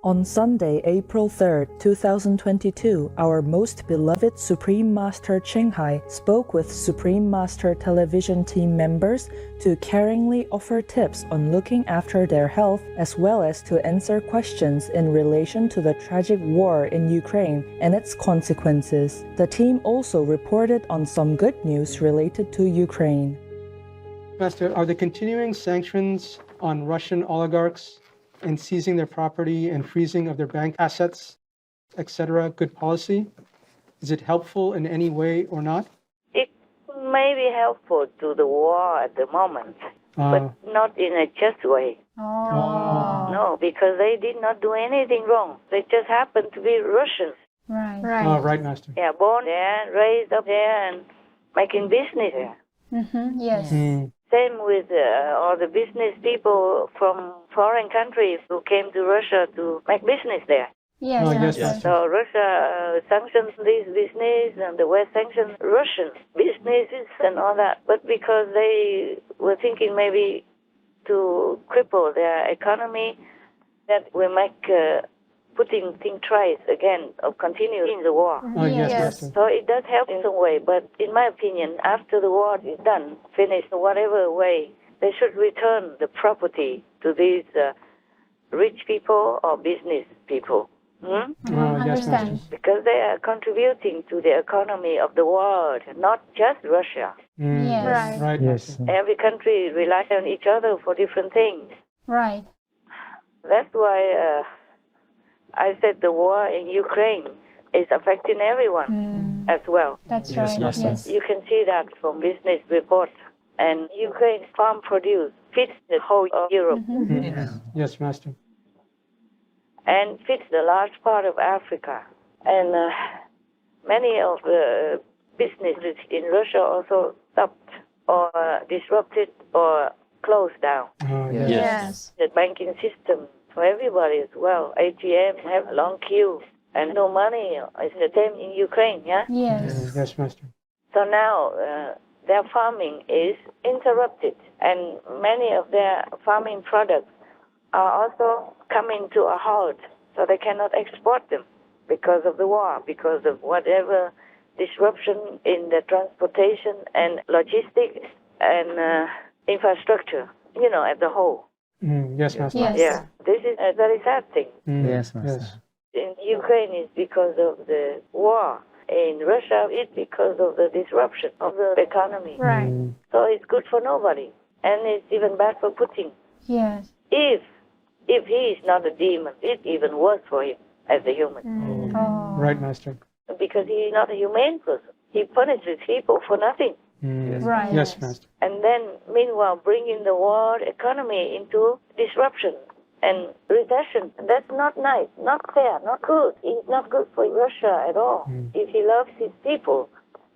On Sunday, April 3, 2022, our most beloved Supreme Master Qinghai spoke with Supreme Master television team members to caringly offer tips on looking after their health as well as to answer questions in relation to the tragic war in Ukraine and its consequences. The team also reported on some good news related to Ukraine. Master, are the continuing sanctions on Russian oligarchs and seizing their property and freezing of their bank assets, etc., good policy? Is it helpful in any way or not? It may be helpful to the war at the moment, but not in a just way. No, because they did not do anything wrong. They just happened to be Russians. Right. Oh, right, Master. They are born there, raised up there, and making business there. Yes. Same with all the business people from foreign countries who came to Russia to make business there. Yes. Oh, yes, Master. Master. So Russia sanctions this business and the West sanctions Russian businesses and all that. But because they were thinking maybe to cripple their economy, that will make Putin think twice again of continuing the war. Oh, yes, Yes. Master. So it does help in some way, but in my opinion, after the war is done, finished, whatever way, they should return the property to these rich people or business people. Oh, yes, Master. Understand. Because they are contributing to the economy of the world, not just Russia. Yes. Right. Right, Yes. Master. Every country relies on each other for different things. Right. That's why I said the war in Ukraine is affecting everyone as well. That's Yes, right. Master. Yes. You can see that from business reports. And Ukraine's farm produce feeds the whole of Europe Yes, Master. and feeds the large part of Africa. And many of the businesses in Russia also stopped or disrupted or closed down. Oh, yes. Yes. The banking system for everybody as well. ATMs have a long queue and no money. It's the same in Ukraine, yeah? Yes. Yes, Master. So now their farming is interrupted and many of their farming products are also coming to a halt. So they cannot export them because of the war, because of whatever disruption in the transportation and logistics and infrastructure, as a whole. Yes, Master. Yes. Yeah, this is a very sad thing. Yes, Master. Yes. In Ukraine, it's because of the war. In Russia, it's because of the disruption of the economy. Right. So it's good for nobody. And it's even bad for Putin. Yes. If he is not a demon, it's even worse for him as a human. Oh. Right, Master. Because he is not a humane person. He punishes people for nothing. Right. Yes, Master. And then, meanwhile, bringing the world economy into disruption and recession. That's not nice, not fair, not good. It's not good for Russia at all. If he loves his people,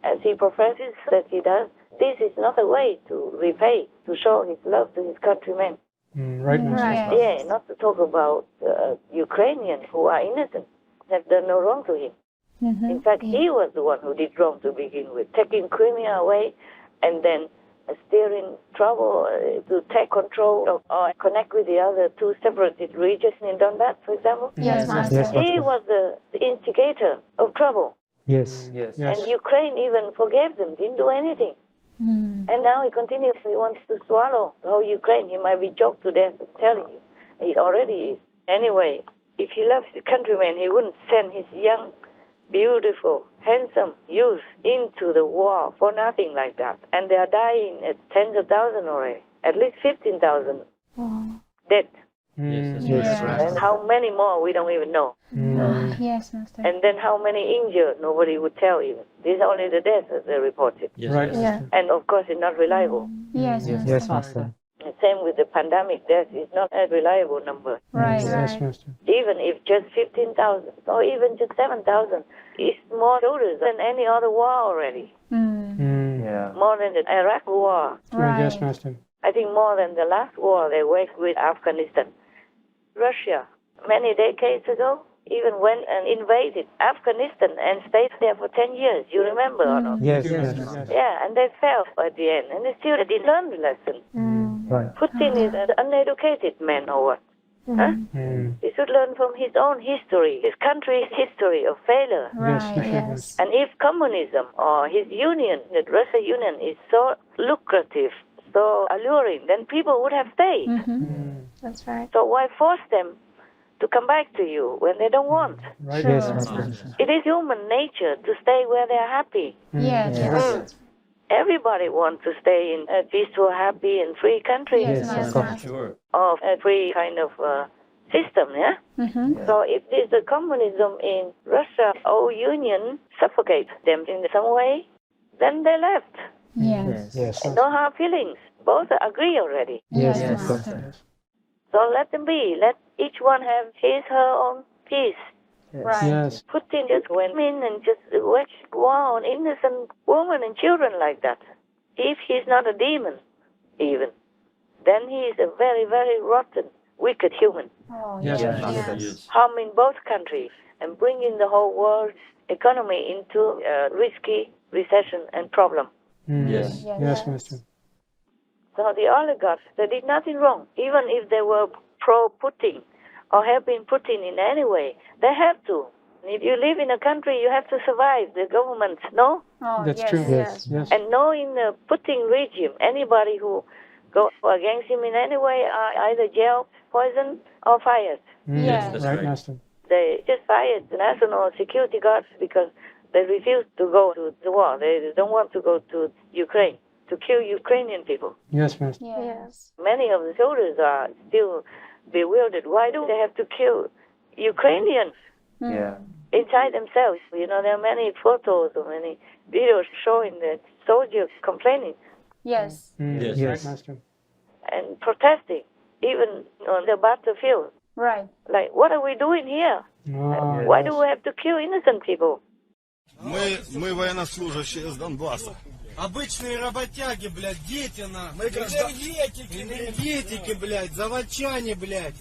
as he professes that he does, this is not a way to repay, to show his love to his countrymen. Right, Master. Right. Yeah, not to talk about Ukrainians who are innocent, have done no wrong to him. In fact, he was the one who did wrong to begin with, taking Crimea away and then steering trouble to take control or connect with the other two separated regions in Donbass, for example. Yes, Master. Yes, He Master. was the instigator of trouble. Yes. Yes. And Ukraine even forgave them, didn't do anything. And now he continues, he wants to swallow the whole Ukraine. He might be choked to death, I'm telling you. He already is. Anyway, if he loves his countrymen, he wouldn't send his young, beautiful, handsome youth into the war for nothing like that. And they are dying at tens of thousands already, at least 15,000 dead. Yes. And how many more, we don't even know. Yes, Master. And then how many injured, nobody would tell even. These are only the deaths that they reported. Right, Yeah. Master. And of course, it's not reliable. Yes, Yes. Yes, Master. Master. The same with the pandemic death, it's not a reliable number. Right. Yes, Right. Master. Even if just 15,000 or even just 7,000, it's more soldiers than any other war already. Yeah. More than the Iraq war. Yes, Right. Master. I think more than the last war they waged with Afghanistan. Russia, many decades ago, even went and invaded Afghanistan and stayed there for 10 years. You remember or not? Yes, Yes, yes. yes. Yeah, and they fell at the end. And they still didn't learn the lesson. Right. Putin is an uneducated man or what? Huh? Mm. He should learn from his own history, his country's history of failure. Yes, Right, yes, yes. And if communism or his union, the Russia Union, is so lucrative, so alluring, then people would have stayed. Mm. That's right. So why force them to come back to you when they don't want? Right. True. Yes, Master. Master. It is human nature to stay where they are happy. Yes, Yes. yes. Everybody wants to stay in a peaceful, happy, and free country, Yes, Yes, yes, of Master. Sure. or a free kind of system, yeah? Mm-hmm. So if there's a communism in Russia or Union suffocates them in some way, then they left. Yes. Yes. And no hard feelings. Both agree already. Yes, Yes, Master. So let them be. Let each one have his, her own peace. Right. Yes. Putin just went in and just waged war on innocent women and children like that. If he's not a demon, even, then he is a very, very rotten, wicked human, Oh, Yes, yes, Master. yes. harming both countries and bringing the whole world's economy into a risky recession and problem. Mm. Yes. Yes, Master. So the oligarchs, they did nothing wrong, even if they were pro-Putin or have been Putin in any way. They have to. If you live in a country, you have to survive the government, no? Oh, That's yes, true. yes. Yes. And knowing the Putin regime, anybody who goes against him in any way are either jailed, poisoned, or fired. Mm. Yes, that's Right, right. Master. They just fired the national security guards because they refuse to go to the war. They don't want to go to Ukraine to kill Ukrainian people. Yes, Master. Yes. Many of the soldiers are still bewildered. Why do they have to kill Ukrainians Yeah. inside themselves? You know, there are many photos or many videos showing that soldiers complaining Yes. Mm. Yes. Right, Yes. Master. and protesting, even on the battlefield. Right. Like, what are we doing here? Oh, Why yes. do we have to kill innocent people? Мы военнослужащие из Донбасса. Обычные работяги, блядь, дети на. Мы энергетики, блядь, заводчане, блядь.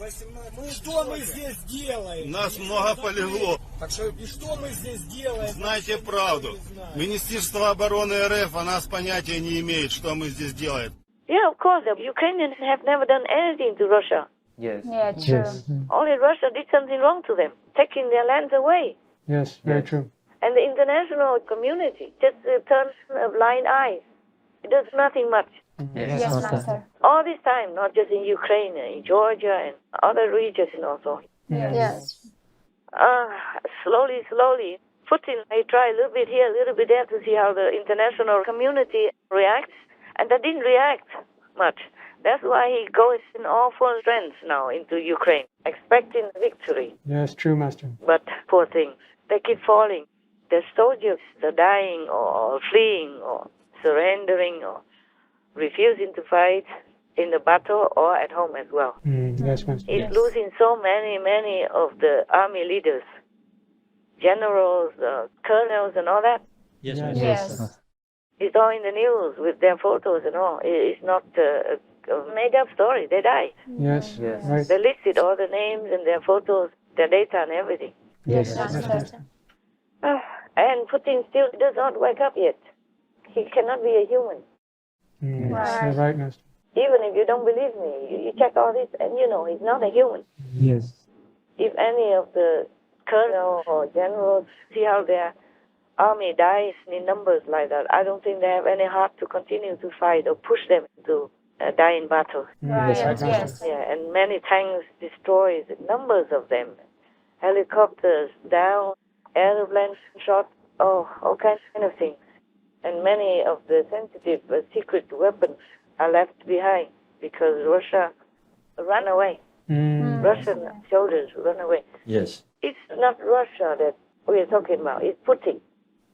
Что мы здесь делаем? Нас много полегло. Так что, и что мы здесь делаем? Знайте правду. Министерство обороны РФ о нас понятия не имеет, что мы здесь делаем. Yeah, of course, the Ukrainians have never done anything to Russia. Yes. Yeah, true. Yes. Only Russia did something wrong to them, taking their lands away. Yes, very Yes. true. And the international community just turns a blind eye. It does nothing much. Yes, Yes, Master. Master. All this time, not just in Ukraine, in Georgia and other regions also. Yes. Slowly, Putin may try a little bit here, a little bit there to see how the international community reacts, and they didn't react much. That's why he goes in all full strength now into Ukraine, expecting victory. Yes, true, Master. But poor things, they keep falling. The soldiers are dying or fleeing or surrendering or refusing to fight in the battle or at home as well. Mm. Yes, Master. It's losing so many of the army leaders, generals, colonels, and all that. Yes, Yes. Master. Yes. It's all in the news with their photos and all. It's not a made-up story. They die. Yes. Yes. Right. They listed all the names and their photos, their data and everything. Yes, Yes, Master. Master. And Putin still does not wake up yet. He cannot be a human. Mm. Right. You're right, Master. Even if you don't believe me, you check all this and you know he's not a human. Yes. If any of the colonels or generals see how their army dies in numbers like that, I don't think they have any heart to continue to fight or push them to die in battle. Right. Yes, right, Yes. Master. Yeah, and many tanks destroyed, numbers of them, helicopters down, airplanes shot, all kinds of things. And many of the sensitive secret weapons are left behind because Russia ran away. Mm. Russian soldiers run away. Yes. It's not Russia that we are talking about, it's Putin.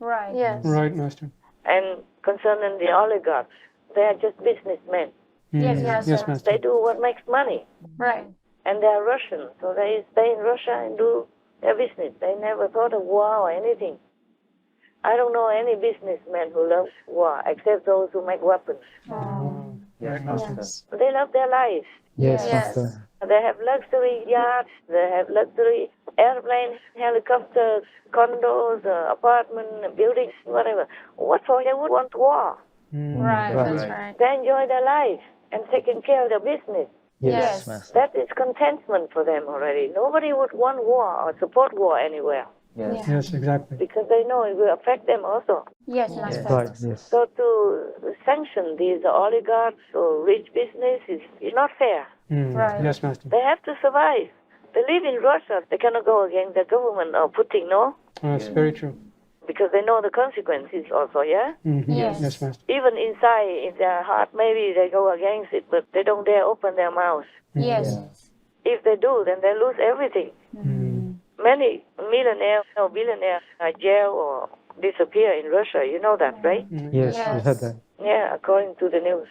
Right. Yes. Right, Master. And concerning the oligarchs, they are just businessmen. Mm. Yes, Master. Yes, Master. They do what makes money. Right. And they are Russian, so they stay in Russia and do their business. They never thought of war or anything. I don't know any businessman who loves war except those who make weapons. Oh, right, Master. Yes. They love their lives. Yes, Yes. Master. They have luxury yachts, they have luxury airplanes, helicopters, condos, apartments, buildings, whatever. What for they would want war? Mm. Right. Right. That's right. They enjoy their life and taking care of their business. Yes. Master. That is contentment for them already. Nobody would want war or support war anywhere Yes. Yes, exactly. because they know it will affect them also. Yes, Master. Right, yes. So to sanction these oligarchs or rich business is not fair. Right. Yes, Master. They have to survive. They live in Russia. They cannot go against the government or Putin, no? That's very true. Because they know the consequences also, yeah? Yes. Yes, Master. Even inside, in their heart, maybe they go against it, but they don't dare open their mouths. Yes. If they do, then they lose everything. Many millionaires or billionaires are jailed or disappear in Russia. You know that, right? Yes, we Yes. had that. Yeah, according to the news.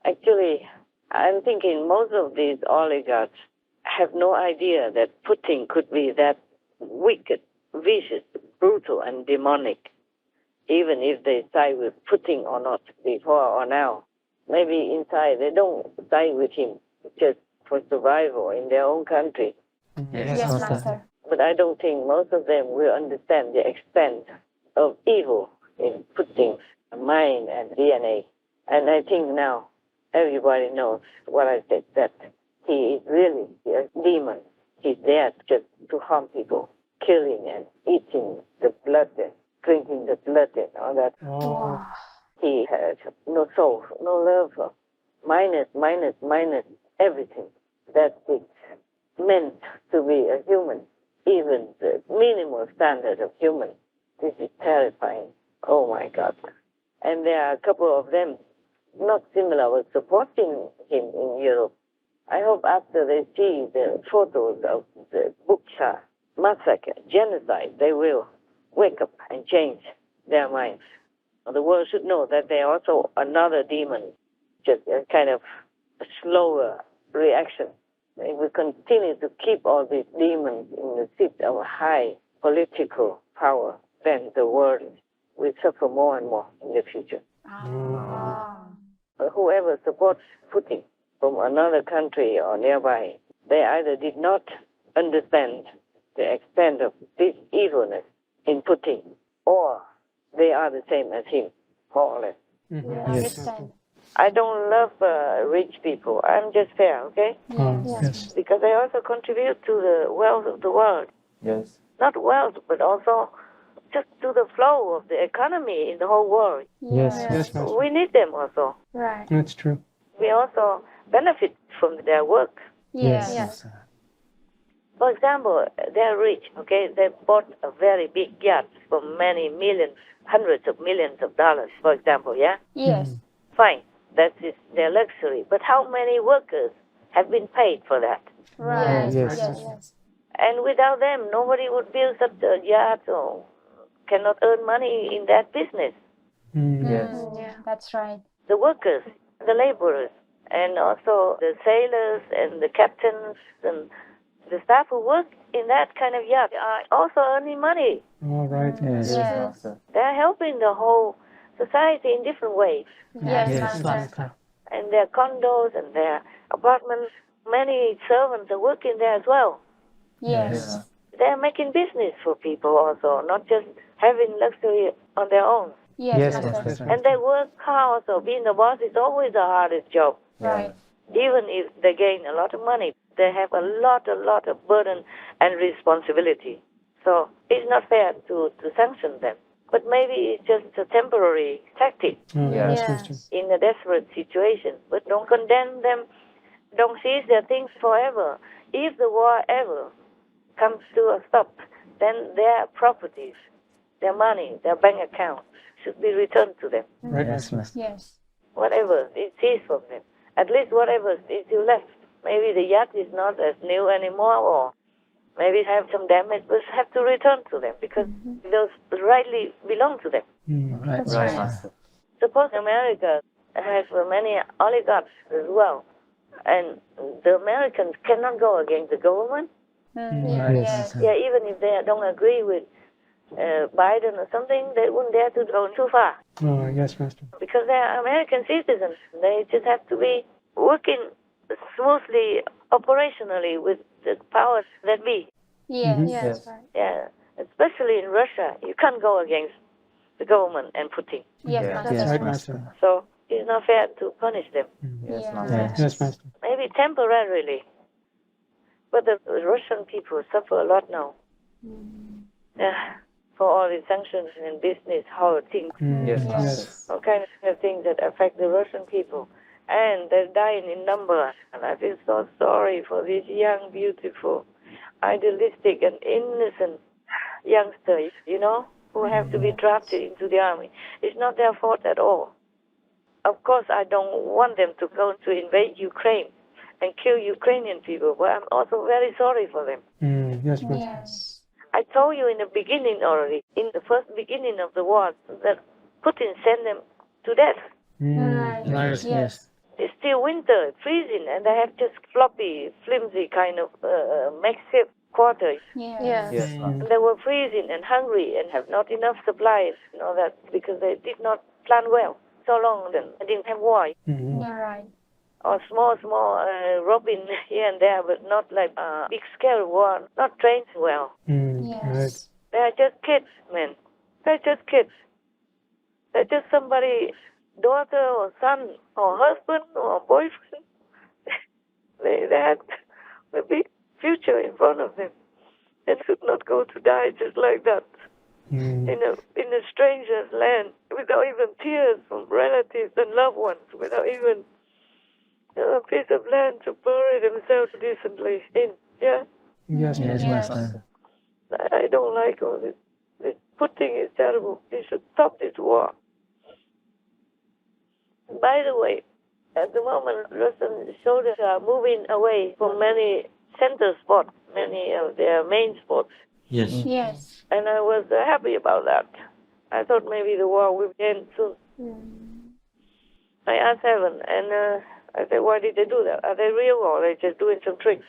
Actually, I'm thinking most of these oligarchs have no idea that Putin could be that wicked, vicious, brutal, and demonic, even if they side with Putin or not, before or now. Maybe inside they don't side with him just for survival in their own country. Yes, Master. But I don't think most of them will understand the extent of evil in Putin's mind and DNA. And I think now everybody knows what I said, that he is really a demon. He's there just to harm people, killing and eating the blood and drinking the blood and all that. Oh, He has no soul, no love, minus everything that is meant to be a human, even the minimal standard of human. This is terrifying. Oh my God. And there are a couple of them, not similar, but supporting him in Europe. I hope after they see the photos of the Bucha massacre, genocide, they will wake up and change their minds. The world should know that they are also another demon, just a kind of a slower reaction. If we continue to keep all these demons in the seat of high political power, then the world will suffer more and more in the future. Whoever supports Putin from another country or nearby, they either did not understand the extent of this evilness in Putin, or they are the same as him, more or less. Understand. I don't love rich people. I'm just fair, okay? yes. Because they also contribute to the wealth of the world. Yes. Not wealth, but also just to the flow of the economy in the whole world. Yes, Master. We need them also. Right. That's true. We also benefit from their work. Yes. Master. For example, they're rich, okay? They bought a very big yacht for many millions, hundreds of millions of dollars, for example, yeah? Yes. Fine, that is their luxury. But how many workers have been paid for that? Right. Yes. Yes. And without them, nobody would build such a yacht or cannot earn money in that business. Yes. Yeah. That's right. The workers, the laborers, and also the sailors and the captains and the staff who work in that kind of yacht are also earning money. All right. Yes. Yes. Master. They're helping the whole society in different ways. Yes, Master. And their condos and their apartments, many servants are working there as well. Yes. They're making business for people also, not just having luxury on their own. Yes, Yes, Master. Master. And they work hard also. Being the boss is always the hardest job. Right. Even if they gain a lot of money, they have a lot of burden and responsibility. So it's not fair to sanction them. But maybe it's just a temporary tactic Yes, Yes. Master. in a desperate situation. But don't condemn them. Don't seize their things forever. If the war ever comes to a stop, then their properties, their money, their bank accounts should be returned to them. Right, Yes, Master. Master. Yes. Whatever is seized from them. At least whatever is still left. Maybe the yacht is not as new anymore, or maybe have some damage, but have to return to them because those rightly belong to them. Right. That's Right, right. Master. Suppose America has many oligarchs as well, and the Americans cannot go against the government. Yes. Yeah, even if they don't agree with Biden or something, they wouldn't dare to go too far Oh, yes, Master. because they are American citizens. They just have to be working smoothly, operationally with the powers that be. Yes. Yes. Yes. Right. Yeah, especially in Russia, you can't go against the government and Putin. Yes, Yeah. Master. Right, Yes, Master. Master. So It's not fair to punish them. Yes, Yeah. Master. Yes, Master. Maybe temporarily, but the Russian people suffer a lot now. Yeah, for all the sanctions and business, how things, Yes, Yes. Master. all kinds of things that affect the Russian people. And they're dying in numbers. And I feel so sorry for these young, beautiful, idealistic, and innocent youngsters, who have to be drafted into the army. It's not their fault at all. Of course, I don't want them to go to invade Ukraine and kill Ukrainian people, but I'm also very sorry for them. Yes, Master. Yes. I told you in the beginning already, in the first beginning of the war, that Putin sent them to death. Right. Yes, yes. It's still winter, freezing, and they have just floppy, flimsy kind of makeshift quarters. Yes. Yes, And Master. they were freezing and hungry and have not enough supplies and all that because they did not plan well. So long, then they didn't have war. You're right. Or small robin here and there, but not like big scale war, not trained well. Yes. They are just kids, man. They're just kids. They're just somebody's daughter or son or husband or boyfriend. they had a big future in front of them and should not go to die just like that in a stranger's land without even tears from relatives and loved ones, without even a piece of land to bury themselves decently in. Yeah, Yes, Yes, Master. Master. I don't like all this. This Putin is terrible. He should stop this war. By the way, at the moment, Russian soldiers are moving away from many center spots, many of their main spots. Yes. Yes. And I was happy about that. I thought maybe the war would end soon. I asked Heaven, and I said, why did they do that? Are they real or are they just doing some tricks?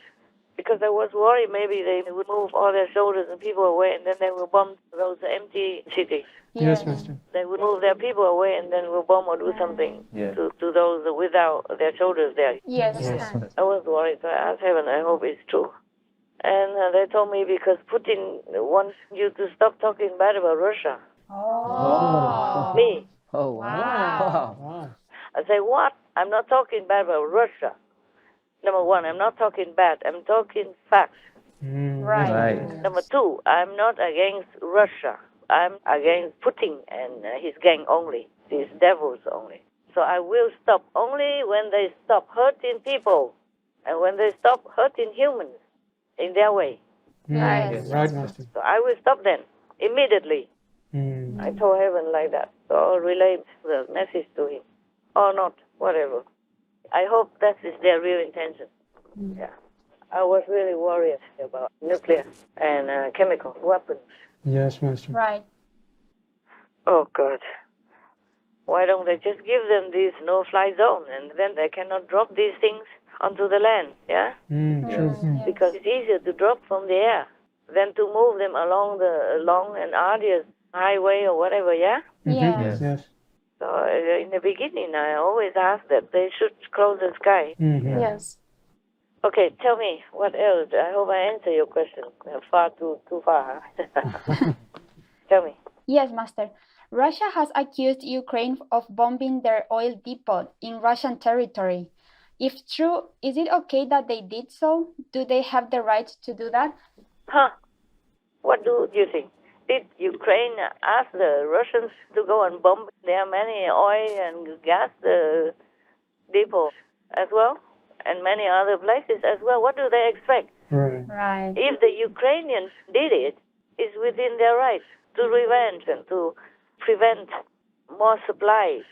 Because I was worried maybe they would move all their soldiers and people away and then they will bomb those empty cities. Yes, Master. They would move their people away and then will bomb or do something Yeah. to those without their soldiers there. Yes. Yes. I was worried, so I asked Heaven, I hope it's true. And they told me because Putin wants you to stop talking bad about Russia. Oh. Me. Oh, wow. Wow. I say, what? I'm not talking bad about Russia. Number one, I'm not talking bad. I'm talking facts. Right. Right. Number two, I'm not against Russia. I'm against Putin and his gang only, these devils only. So I will stop only when they stop hurting people and when they stop hurting humans in their way. Yes. Right, Master. So I will stop them immediately. I told Heaven like that. So I'll relay the message to him. Or not, whatever. I hope that is their real intention. Yeah. I was really worried about nuclear and chemical weapons. Yes, Master. Right. Oh, God. Why don't they just give them this no-fly zone and then they cannot drop these things onto the land, yeah? True. Because it's easier to drop from the air than to move them along the long and arduous highway or whatever, yeah? Yes. Yes. So in the beginning, I always asked that they should close the sky. Yes. Okay, tell me, what else? I hope I answer your question. Far too far, huh? Tell me. Yes, Master. Russia has accused Ukraine of bombing their oil depot in Russian territory. If true, is it okay that they did so? Do they have the right to do that? Huh? What do you think? Did Ukraine ask the Russians to go and bomb their many oil and gas depots as well? And many other places as well? What do they expect? Right. Right. If the Ukrainians did it, it's within their rights to revenge and to prevent more supplies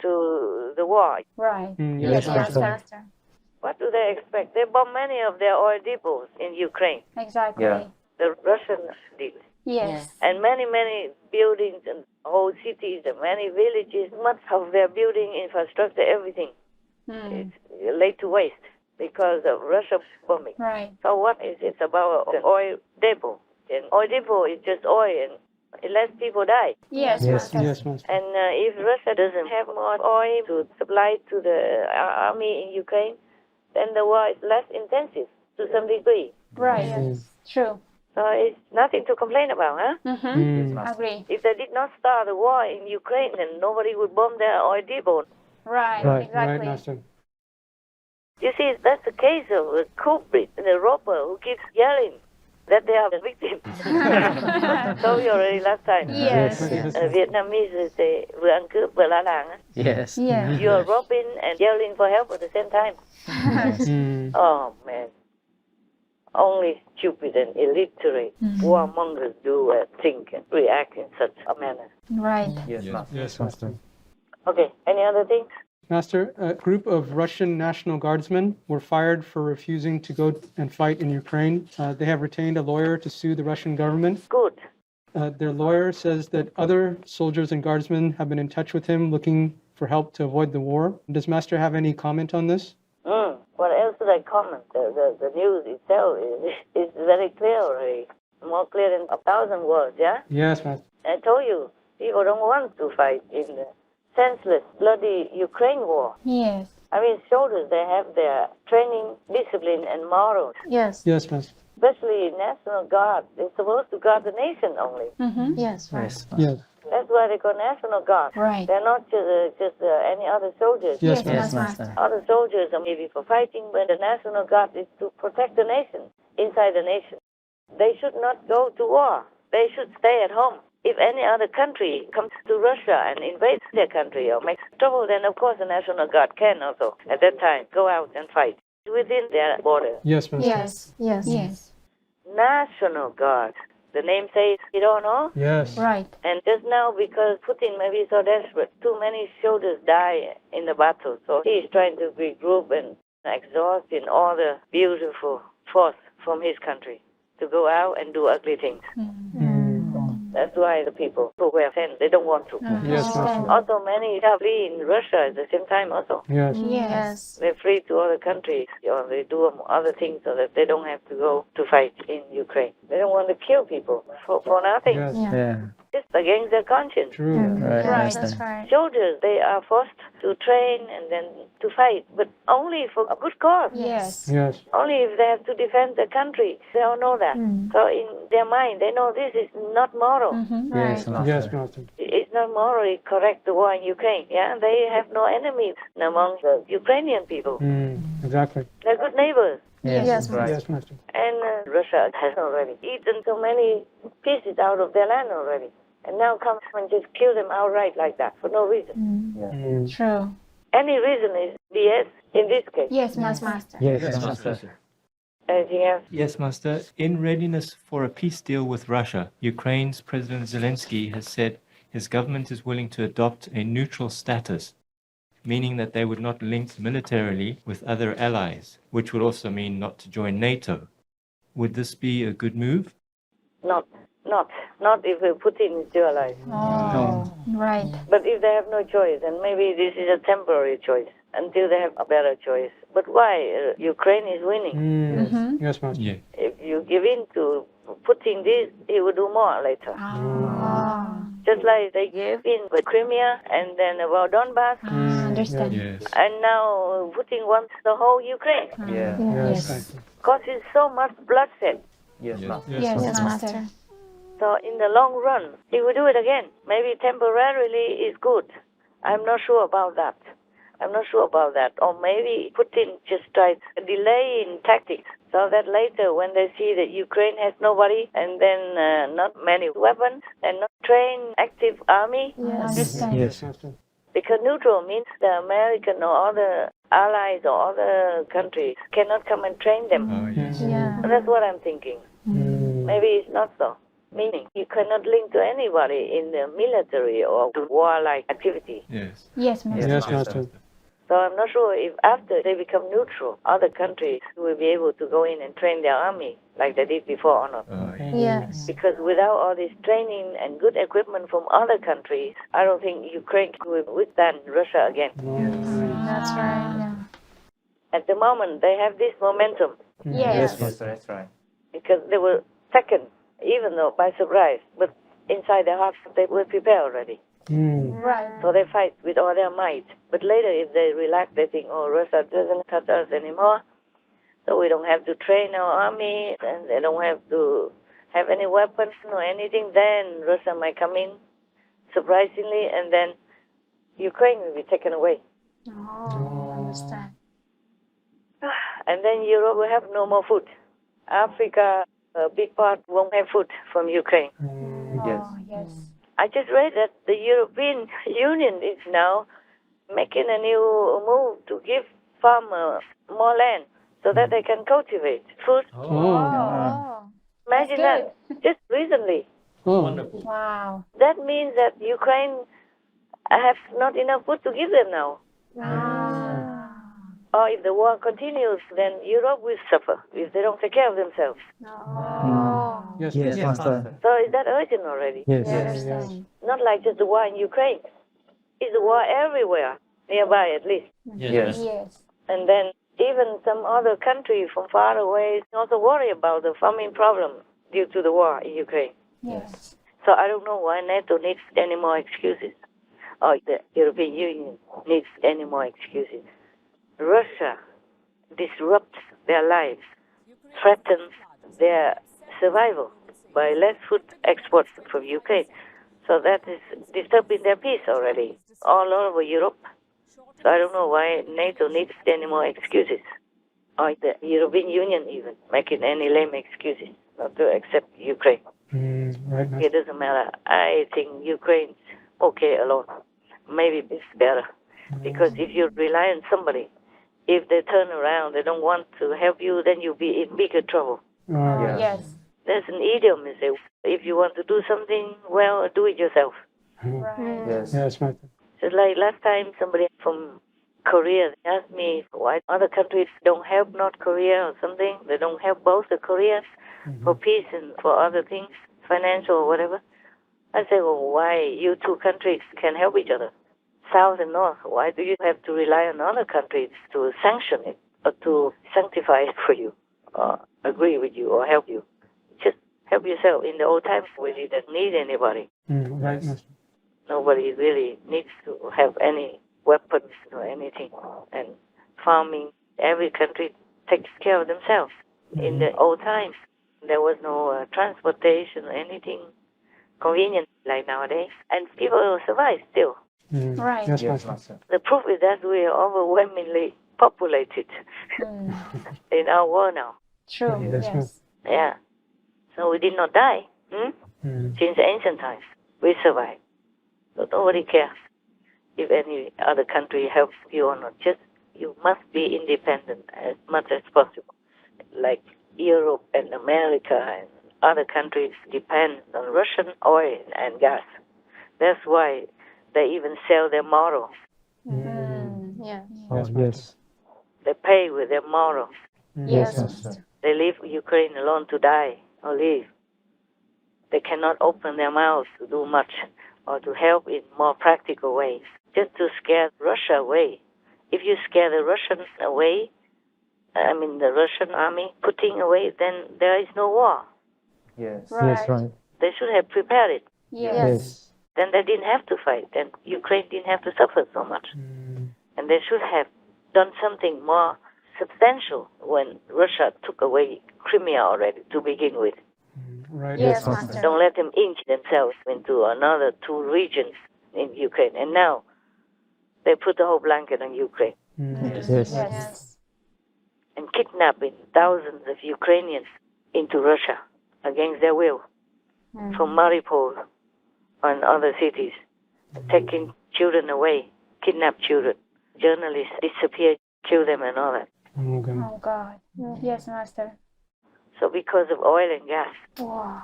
to the war. Right. Yes, Yes, Master. Master. What do they expect? They bomb many of their oil depots in Ukraine. Exactly. Yeah. The Russians did. Yes. And many buildings and whole cities and many villages, much of their building infrastructure, everything is laid to waste because of Russia bombing. Right. So what is it about an oil depot? An oil depot is just oil and less people die. Yes, Yes, Master. yes, Master. And if Russia doesn't have more oil to supply to the army in Ukraine, then the war is less intensive to some degree. Right. Yes. True. So it's nothing to complain about, huh? Mm-hmm. Agree. If they did not start the war in Ukraine, then nobody would bomb their oil depot. Right, Right, Right, exactly. Master. You see, that's the case of a culprit, the robber who keeps yelling that they are the victims. Told you already last time. Yes. Yes. Vietnamese say vừa ăn cướp vừa la làng. Yes. Yeah. You are robbing and yelling for help at the same time. Mm. Oh man. Only stupid and illiterate warmongers do think and react in such a manner. Right. Yes, Master. Yes, Master. Okay, any other things? Master, a group of Russian National Guardsmen were fired for refusing to go and fight in Ukraine. They have retained a lawyer to sue the Russian government. Good. Their lawyer says that other soldiers and guardsmen have been in touch with him looking for help to avoid the war. Does Master have any comment on this? What else should I comment? The news itself is very clear already. More clear than 1,000 words, yeah? Yes, Master. I told you, people don't want to fight in the senseless, bloody Ukraine war. Yes. I mean, soldiers, they have their training, discipline, and morals. Yes. Yes, Master. Especially National Guard. They're supposed to guard the nation only. Mm-hmm. Yes. Right. Yes, Master. Yes. That's why they call National Guard. Right. They're not just any other soldiers. Yes, Yes, Master. Master. Other soldiers are maybe for fighting, but the National Guard is to protect the nation, inside the nation. They should not go to war. They should stay at home. If any other country comes to Russia and invades their country or makes trouble, then of course the National Guard can also, at that time, go out and fight within their border. Yes, Master. Yes. Yes. Yes. National Guard. The name says, you don't know? Yes. Right. And just now, because Putin may be so desperate, too many soldiers die in the battle. So he is trying to regroup and exhaust in all the beautiful force from his country to go out and do ugly things. That's why the people who were sent, they don't want to. Yes, Master. Also, many are flee in Russia at the same time also. Yes. Yes. They flee to other countries or they do other things so that they don't have to go to fight in Ukraine. They don't want to kill people for nothing. Yes. Yeah. Yeah. Just against their conscience. True. Right, Right. Master. That's right. Soldiers, they are forced to train and then to fight, but only for a good cause. Yes. Yes. Only if they have to defend the country. They all know that. So in their mind, they know this is not moral. Mm-hmm. Yes, Right. Master. Yes, Master. It's not morally correct, the war in Ukraine. Yeah, they have no enemies among the Ukrainian people. Exactly. They're good neighbors. Yes, Yes, right. Yes, Master. And Russia has already eaten so many pieces out of their land already. And now comes and just kill them outright like that for no reason. True. Any reason is BS in this case. Yes, Master. Yes, Master. Anything else? Yes, Master. In readiness for a peace deal with Russia, Ukraine's President Zelensky has said his government is willing to adopt a neutral status, meaning that they would not link militarily with other allies, which would also mean not to join NATO. Would this be a good move? Not if Putin is still alive. Oh. Right. But if they have no choice, and maybe this is a temporary choice until they have a better choice. But why? Ukraine is winning. Yes, Master. Yeah. If you give in to Putin this, he will do more later. Just like they gave in with Crimea and then about Donbass. Understand. Yes. And now Putin wants the whole Ukraine. Yeah. Yes. Yes. Causes so much bloodshed. Yes, Master. Yes, Master. So in the long run, he will do it again. Maybe temporarily is good. I'm not sure about that. Or maybe Putin just tries a delay in tactics so that later when they see that Ukraine has nobody and then not many weapons and not trained active army, Yes. Understand. Yes, Master. because neutral means the American or other allies or other countries cannot come and train them. Oh, yes. Yeah. That's what I'm thinking. Maybe it's not so. Meaning you cannot link to anybody in the military or warlike activity. Yes. Yes, Master. Yes, Master. So I'm not sure if after they become neutral, other countries will be able to go in and train their army like they did before or not. Oh, yes. Yes. Because without all this training and good equipment from other countries, I don't think Ukraine will withstand Russia again. That's right. Yeah. At the moment, they have this momentum Yes. Master, that's right. because they were second, even though by surprise. But inside their hearts, they were prepared already. Right. So they fight with all their might. But later, if they relax, they think, oh, Russia doesn't touch us anymore. So we don't have to train our army, and they don't have to have any weapons or anything. Then Russia might come in, surprisingly, and then Ukraine will be taken away. Oh, understand. And then Europe will have no more food. Africa, a big part won't have food from Ukraine. Yes. Oh, yes. I just read that the European Union is now making a new move to give farmers more land so that they can cultivate food. Oh, Imagine that, just recently. Wonderful. wow. That means that Ukraine have not enough food to give them now. Wow. Or if the war continues, then Europe will suffer if they don't take care of themselves. Oh. Yes, Yes, Yes, Master. Master. So is that urgent already? Yes. I Yes. understand. Not like just the war in Ukraine. It's a war everywhere, nearby at least. Yes, Yes. Master. Yes. And then even some other country from far away also worry about the famine problem due to the war in Ukraine. Yes. So I don't know why NATO needs any more excuses, or the European Union needs any more excuses. Russia disrupts their lives, threatens their survival by less food exports from Ukraine. So that is disturbing their peace already all over Europe. So I don't know why NATO needs any more excuses, or the European Union even making any lame excuses not to accept Ukraine. Right, Master. It doesn't matter. I think Ukraine's okay alone. Maybe it's better. Because if you rely on somebody, if they turn around, they don't want to help you, then you'll be in bigger trouble. Yes. Yes. There's an idiom that says, if you want to do something, well, do it yourself. Right. Yes. Yes, Master. Just like last time, somebody from Korea asked me why other countries don't help North Korea or something. They don't help both the Koreas for peace and for other things, financial or whatever. I say, well, why you two countries can help each other? South and North, why do you have to rely on other countries to sanction it or to sanctify it for you or agree with you or help you? Just help yourself. In the old times, we didn't need anybody. Right, Master. Nobody really needs to have any weapons or anything. And farming, every country takes care of themselves. In the old times, there was no transportation or anything convenient like nowadays. And people will survive still. Right. Yes, Yes, Master. Master. The proof is that we are overwhelmingly populated in our world now. True. Yes, Yes. Yeah. So we did not die. Since ancient times, we survived. So nobody cares if any other country helps you or not. Just you must be independent as much as possible. Like Europe and America and other countries depend on Russian oil and gas. That's why they even sell their morals. Yeah. Oh, yes. They pay with their morals. Yes, Yes. Master. They leave Ukraine alone to die or live. They cannot open their mouths to do much or to help in more practical ways, just to scare Russia away. If you scare the Russians away, the Russian army putting away, then there is no war. Yes. Right. Right. They should have prepared it. Yes. Yes. Then they didn't have to fight. Then Ukraine didn't have to suffer so much. And they should have done something more substantial when Russia took away Crimea already to begin with. Right. Yes, Master. Master. Don't let them inch themselves into another two regions in Ukraine. And now they put the whole blanket on Ukraine Yes. Yes. and kidnapping thousands of Ukrainians into Russia against their will from Mariupol and other cities, taking children away, kidnap children, journalists disappear, kill them and all that. Okay. Oh God. Yes, Master. So because of oil and gas, Wow.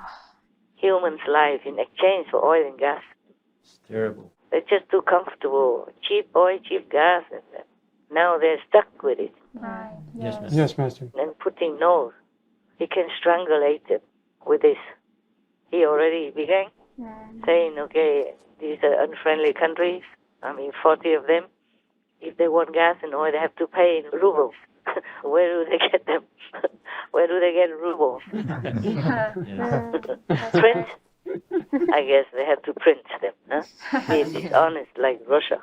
humans' lives in exchange for oil and gas, It's terrible. they're just too comfortable. Cheap oil, cheap gas, and now they're stuck with it. Right. Yes, Master. Yes, Master. And Putin knows he can strangulate them with this. He already began saying, okay, these are unfriendly countries, 40 of them. If they want gas and oil, they have to pay in rubles. Where do they get them? Where do they get rubles? Print? I guess they have to print them. Huh? Be dishonest like Russia.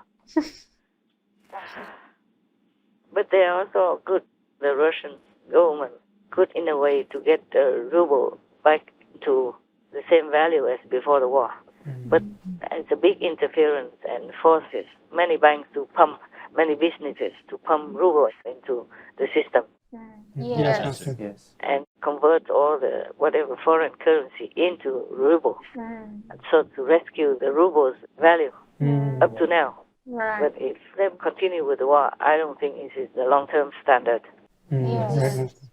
But they are also good, the Russian government, good in a way to get the ruble back to the same value as before the war. But it's a big interference and forces many banks to pump many businesses to pump rubles into the system Yes, Yes. Master. Yes. and convert all the whatever foreign currency into rubles. And so to rescue the ruble's value up to now. Right. But if they continue with the war, I don't think this is the long-term standard. Yes. Right, Master.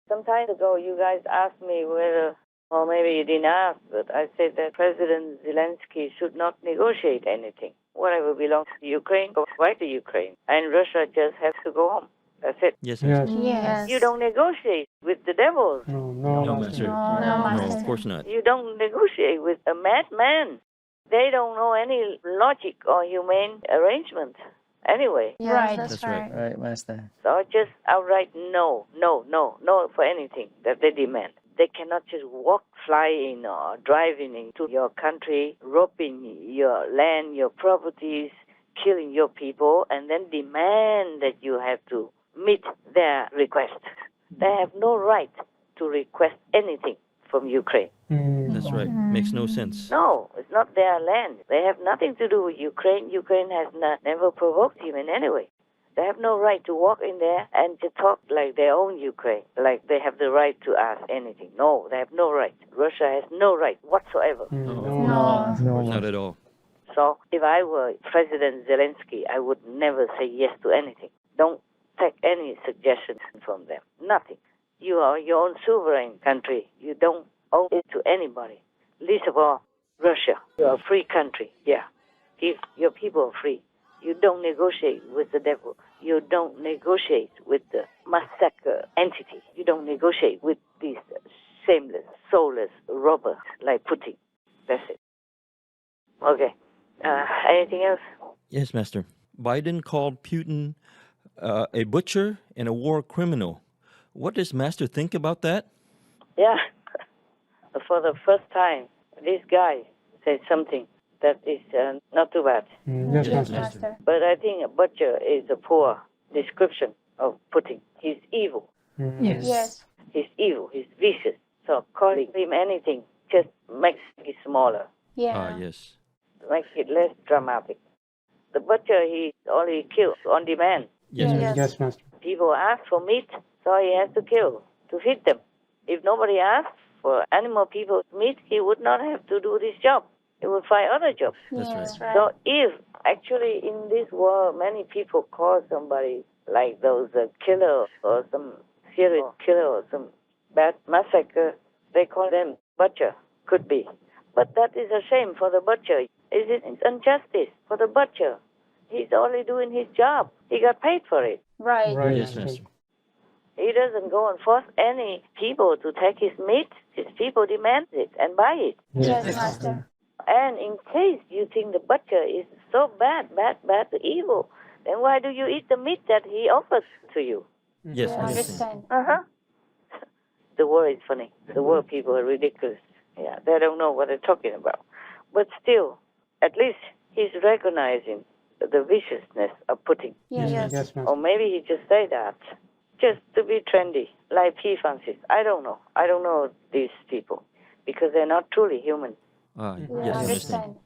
Some time ago, you guys asked me whether, or maybe you didn't ask, but I said that President Zelensky should not negotiate anything. Whatever belongs to Ukraine, goes right to Ukraine. And Russia just has to go home. That's it. Yes, Master. Yes. Yes. You don't negotiate with the devils. No, No, Master. Master. No, No, Master. of course not. You don't negotiate with a madman. They don't know any logic or humane arrangement. Anyway, Right. That's right. Right, Master. so just outright no for anything that they demand. They cannot just walk, fly in or driving into your country, robbing your land, your properties, killing your people, and then demand that you have to meet their request. They have no right to request anything from Ukraine. That's right. Makes no sense. No, it's not their land. They have nothing to do with Ukraine. Ukraine has never provoked him in any way. They have no right to walk in there and to talk like they own Ukraine, like they have the right to ask anything. No, they have no right. Russia has no right whatsoever. No. Not at all. So if I were President Zelensky, I would never say yes to anything. Don't take any suggestions from them. Nothing. You are your own sovereign country. You don't owe it to anybody. Least of all, Russia. You're a free country. Yeah. If your people are free, you don't negotiate with the devil. You don't negotiate with the massacre entity. You don't negotiate with these shameless, soulless robbers like Putin. That's it. Okay. Anything else? Yes, Master. Biden called Putin a butcher and a war criminal. What does Master think about that? Yeah. For the first time, this guy said something that is not too bad. Yes, Yes, Master. Master. But I think a butcher is a poor description of Putin. He's evil. Yes. He's evil. He's vicious. So calling him anything just makes it smaller, Yeah. Yes. makes it less dramatic. The butcher, he only kills on demand. Yes, Yes. Master. Yes, Master. People ask for meat, so he has to kill to feed them. If nobody asked for animal people's meat, he would not have to do this job. He would find other jobs. That's Yes. right. So if actually in this world many people call somebody like those killer or some serial killer or some bad massacre, they call them butcher. Could be. But that is a shame for the butcher. It's injustice for the butcher. He's only doing his job. He got paid for it. Right. Right, Yes, Master. Master. He doesn't go and force any people to take his meat. His people demand it and buy it. Yes, Master. And in case you think the butcher is so bad, evil, then why do you eat the meat that he offers to you? Yes, I Master. understand. The world is funny. The world people are ridiculous. Yeah, they don't know what they're talking about. But still, at least he's recognizing the viciousness of Putin. Yes. Yes, Master. Or maybe he just say that just to be trendy, like P. Francis. I don't know. I don't know these people because they're not truly human. Yes, I I understand. understand.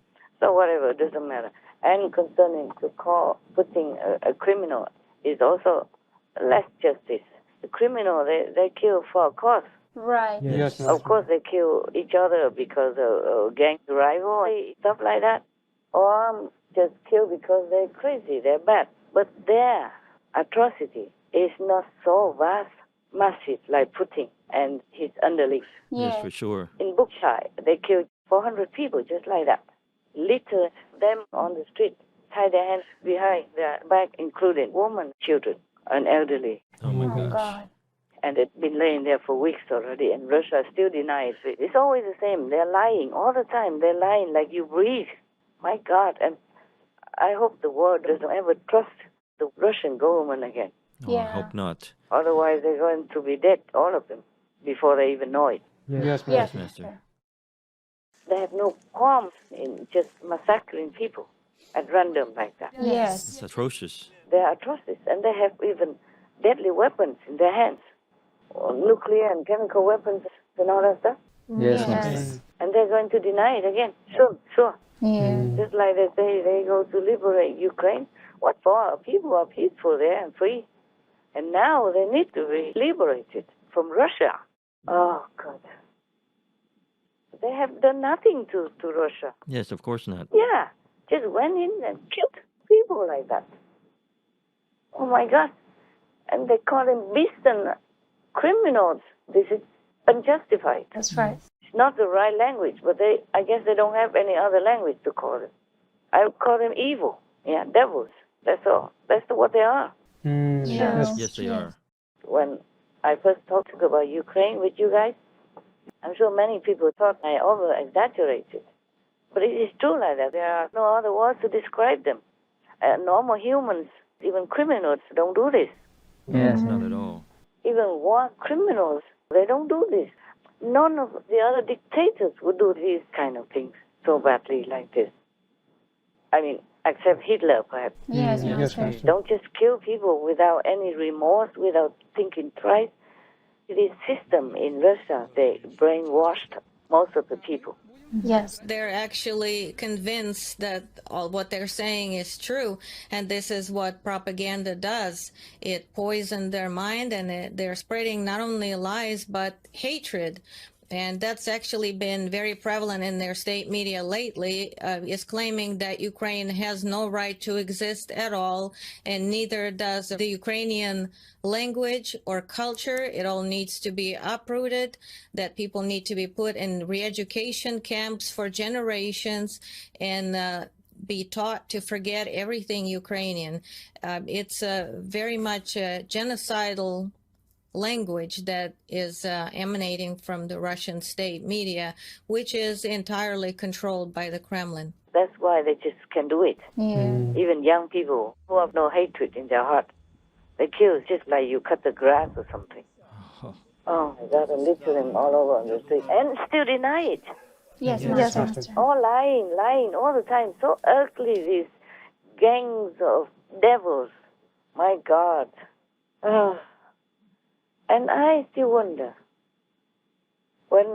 So whatever, it doesn't matter. And concerning to call Putin a criminal is also less justice. The criminal, they kill for a cause. Right. Yes, Of Master. course, they kill each other because of gang rivalry, stuff like that. Or just kill because they're crazy, they're bad. But their atrocity is not so vast, massive like Putin and his underlings. Yes, Yes. for sure. In Bukhara, they killed 400 people just like that. Litter them on the street, tie their hands behind their back, including women, children, and elderly. Oh my Oh gosh. God. And it's been laying there for weeks already, and Russia still denies it. It's always the same. They're lying all the time. They're lying like you breathe. My God. And I hope the world doesn't ever trust the Russian government again. Oh, I Yeah. hope not. Otherwise, they're going to be dead, all of them, before they even know it. Yes, Yes, Master. Master. They have no qualms in just massacring people at random like that. Yes. It's atrocious. They are atrocious, and they have even deadly weapons in their hands, or nuclear and chemical weapons and all that stuff. Yes, Yes. Master. And they're going to deny it again. Sure. Yes. Just like they say they go to liberate Ukraine. What for? People are peaceful there and free. And now they need to be liberated from Russia. Oh, God. They have done nothing to Russia. Yes, of course not. Yeah, just went in and killed people like that. Oh, my God. And they call them beasts and criminals. This is unjustified. That's right. It's not the right language, but I guess they don't have any other language to call it. I would call them evil. Yeah, devils. That's all. That's what they are. Yes, they are. When I first talked about Ukraine with you guys, I'm sure many people thought I over-exaggerated. But it is true like that. There are no other words to describe them. Normal humans, even criminals, don't do this. Yes. Not at all. Even war criminals, they don't do this. None of the other dictators would do these kind of things so badly like this. I mean, except Hitler, perhaps. Yes, Yes, Master. Master. Don't just kill people without any remorse, without thinking twice. This system in Russia, they brainwashed most of the people. Yes. They're actually convinced that all what they're saying is true, and this is what propaganda does. It poisons their mind, and they're spreading not only lies but hatred. And that's actually been very prevalent in their state media lately, is claiming that Ukraine has no right to exist at all, and neither does the Ukrainian language or culture. It all needs to be uprooted, that people need to be put in re-education camps for generations and be taught to forget everything Ukrainian. It's very much a genocidal language that is emanating from the Russian state media, which is entirely controlled by the Kremlin. That's why they just can do it. Yeah. Even young people who have no hatred in their heart, they kill just like you cut the grass or something. Oh my God, and litter them all over on the street. And still deny it. Yes, Yes, Master. Master. All lying all the time. So ugly, these gangs of devils. My God. Oh. And I still wonder, when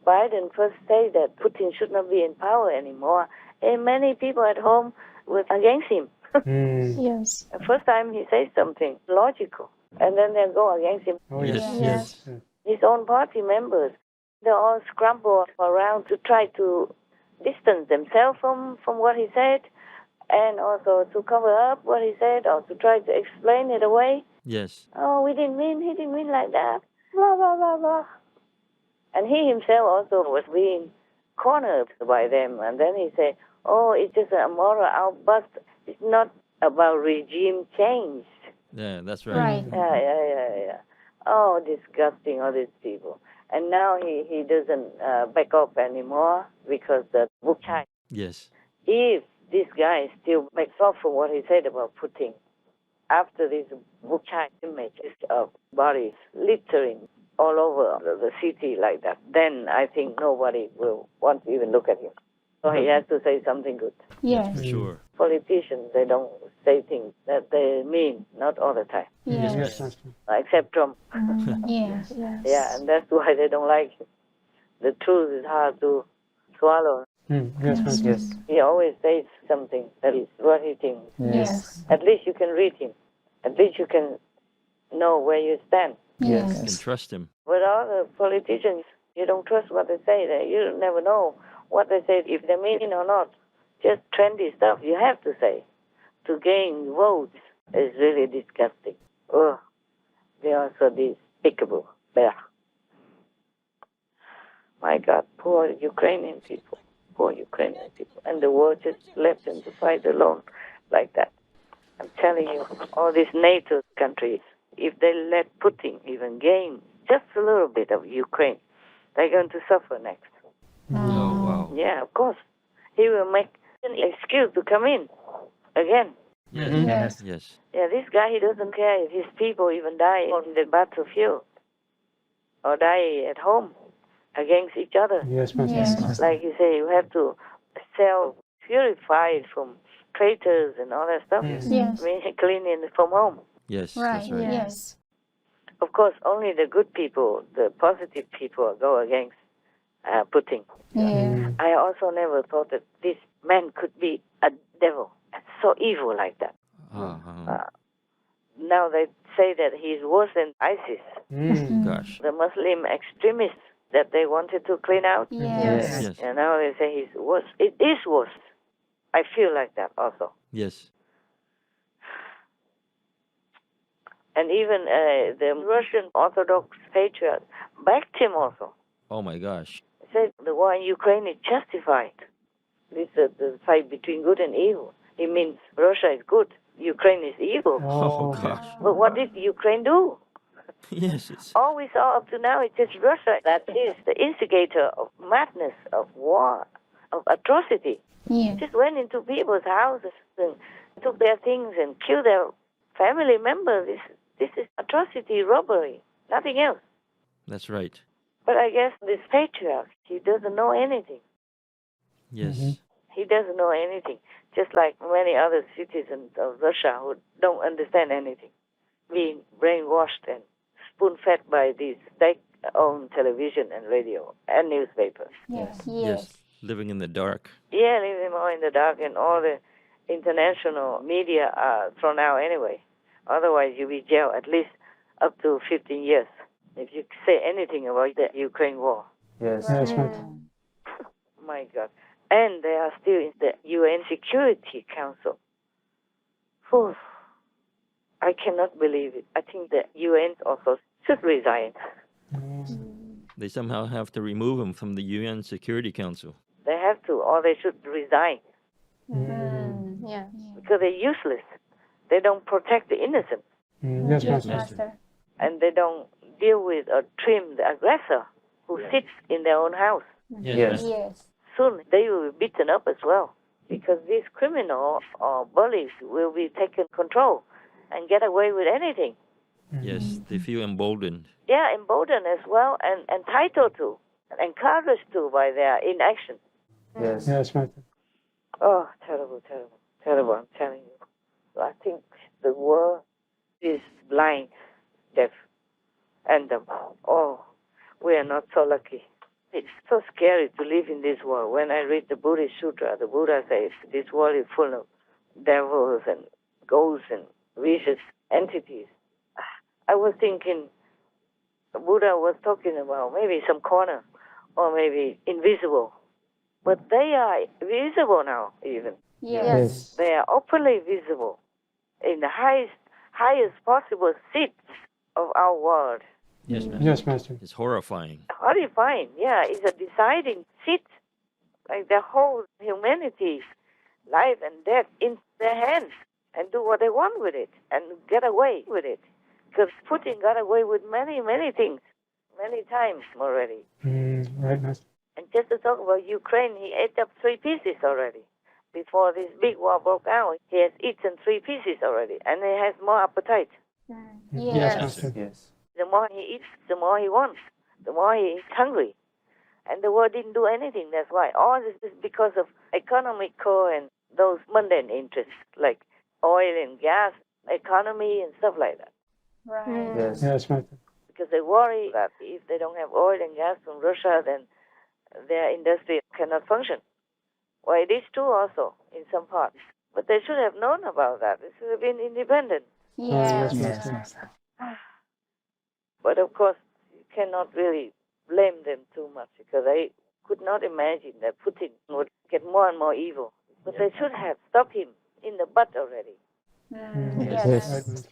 Biden first said that Putin should not be in power anymore, and many people at home were against him. Yes. The first time he says something logical, and then they go against him. Oh, Yes, yes. yes. His own party members, they all scramble around to try to distance themselves from what he said, and also to cover up what he said, or to try to explain it away. Yes. Oh, he didn't mean like that. Blah, blah, blah, blah. And he himself also was being cornered by them. And then he said, oh, it's just a moral outburst. It's not about regime change. Yeah, that's right. Right. Yeah. Oh, disgusting, all these people. And now he doesn't back up anymore because the Buchai. Yes. If this guy still backs off from what he said about Putin, after this Buchai images of bodies littering all over the city like that, then I think nobody will want to even look at him. So he has to say something good. Yes. For sure. Politicians, they don't say things that they mean, not all the time, Yes. Yes, Master. except Trump. Yes. Yes. Yeah, and that's why they don't like him. The truth is hard to swallow. Yes, Master. Yes. He always says something that is what he thinks. Yes. At least you can read him. At least you can know where you stand. You Yes. can trust him. With other politicians, you don't trust what they say. You never know what they say, if they mean it or not. Just trendy stuff you have to say to gain votes is really disgusting. Oh, they are so despicable. Yeah. My God, poor Ukrainian people. Poor Ukrainian people. And the world just left them to fight alone like that. I'm telling you, all these NATO countries, if they let Putin even gain just a little bit of Ukraine, they're going to suffer next. Oh, wow. Yeah, of course. He will make an excuse to come in again. Yes. Yes. Yeah, this guy, he doesn't care if his people even die on the battlefield or die at home against each other. Yes, Master. Yes. Like you say, you have to purified from traitors and all that stuff. Yes. Yes. I mean, cleaning from home. Yes. Right. That's right. Yes. Of course, only the good people, the positive people, go against Putin. Yeah. I also never thought that this man could be a devil, a so evil like that. Uh-huh. Now they say that he's worse than ISIS, Gosh. the Muslim extremists that they wanted to clean out. Yes. Yes. And now they say he's worse. It is worse. I feel like that also. Yes. And even the Russian Orthodox patriarch backed him also. Oh my gosh. Said the war in Ukraine is justified. This is the fight between good and evil. It means Russia is good, Ukraine is evil. Oh gosh. But what did Ukraine do? Yes. It's, All we saw up to now is just Russia that is the instigator of madness, of war, of atrocity. Yeah. Just went into people's houses and took their things and killed their family members. This is atrocity, robbery, nothing else. that's right. But I guess this patriarch, he doesn't know anything. Yes. He doesn't know anything, just like many other citizens of Russia who don't understand anything, being brainwashed and spoon-fed by these state-owned television and radio and newspapers. Yes. Yes. Living in the dark. Yeah, leave them all in the dark, and all the international media are thrown out anyway. Otherwise, you'll be jailed at least up to 15 years if you say anything about the Ukraine war. Yes. Yes, right. My God. And they are still in the UN Security Council. Whew. I cannot believe it. I think the UN also should resign. They somehow have to remove him from the UN Security Council. They have to, or they should resign, Yeah. because they're useless. They don't protect the innocent, Yes, Yes, Master. Master. and they don't deal with or trim the aggressor who sits in their own house. Yes. Yes. Soon they will be beaten up as well, because these criminals or bullies will be taken control and get away with anything. Yes. They feel emboldened. Yeah, emboldened as well, and entitled to, and encouraged to by their inaction. Yes. Yes, Master. Oh, terrible, terrible, terrible, I'm telling you. So I think the world is blind, deaf, and dumb. Oh, we are not so lucky. It's so scary to live in this world. When I read the Buddhist Sutra, the Buddha says this world is full of devils and ghosts and vicious entities. I was thinking Buddha was talking about maybe some corner or maybe invisible. But they are visible now, even. Yes. They are openly visible in the highest possible seats of our world. Yes, Master. Yes, Master. It's horrifying. Horrifying, yeah. It's a deciding seat. Like the whole humanity's life and death in their hands, and do what they want with it and get away with it. Because Putin got away with many, many things, many times already. Right, Master. And just to talk about Ukraine, he ate up 3 pieces already. Before this big war broke out, he has eaten 3 pieces already, and he has more appetite. Yes, Yes. Master. Yes. The more he eats, the more he wants. The more he is hungry. And the world didn't do anything. That's why. All this is because of economical and those mundane interests, like oil and gas, economy and stuff like that. Right. Yes. Yes, Master. Because they worry that if they don't have oil and gas from Russia, then their industry cannot function. Well, it is true also in some parts. But they should have known about that. They should have been independent. Yes. Yes, Master. But of course, you cannot really blame them too much, because I could not imagine that Putin would get more and more evil. But they should have stopped him in the butt already, Yes, Yes. right, Master.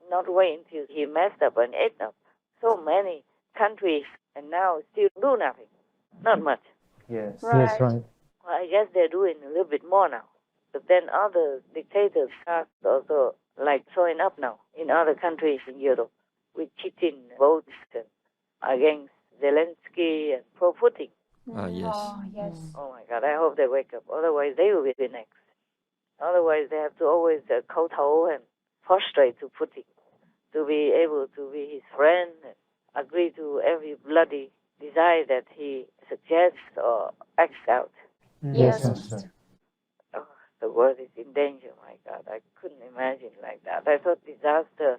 not wait until he messed up and ate up so many countries and now still do nothing. Not much. Yes. Yes, right. Well, I guess they're doing a little bit more now. But then other dictators are also like showing up now in other countries in Europe with cheating votes and against Zelensky and pro-Putin. Yes. Oh, yes. Oh my God, I hope they wake up. Otherwise, they will be next. Otherwise, they have to always kowtow and prostrate to Putin to be able to be his friend and agree to every bloody desire that he suggests or acts out. Yes. Master. Oh, the world is in danger, my God. I couldn't imagine like that. I thought disaster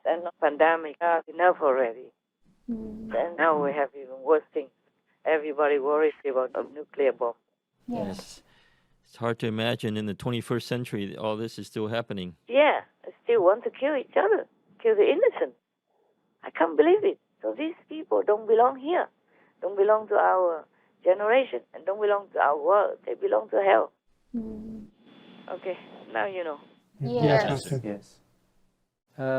and pandemic are enough already. And now we have even worse things. Everybody worries about a nuclear bomb. Yes. It's hard to imagine in the 21st century that all this is still happening. Yeah, they still want to kill each other, kill the innocent. I can't believe it. So these people don't belong here, don't belong to our generation, and don't belong to our world. They belong to hell. Okay, now you know. Yes, Master. Yes.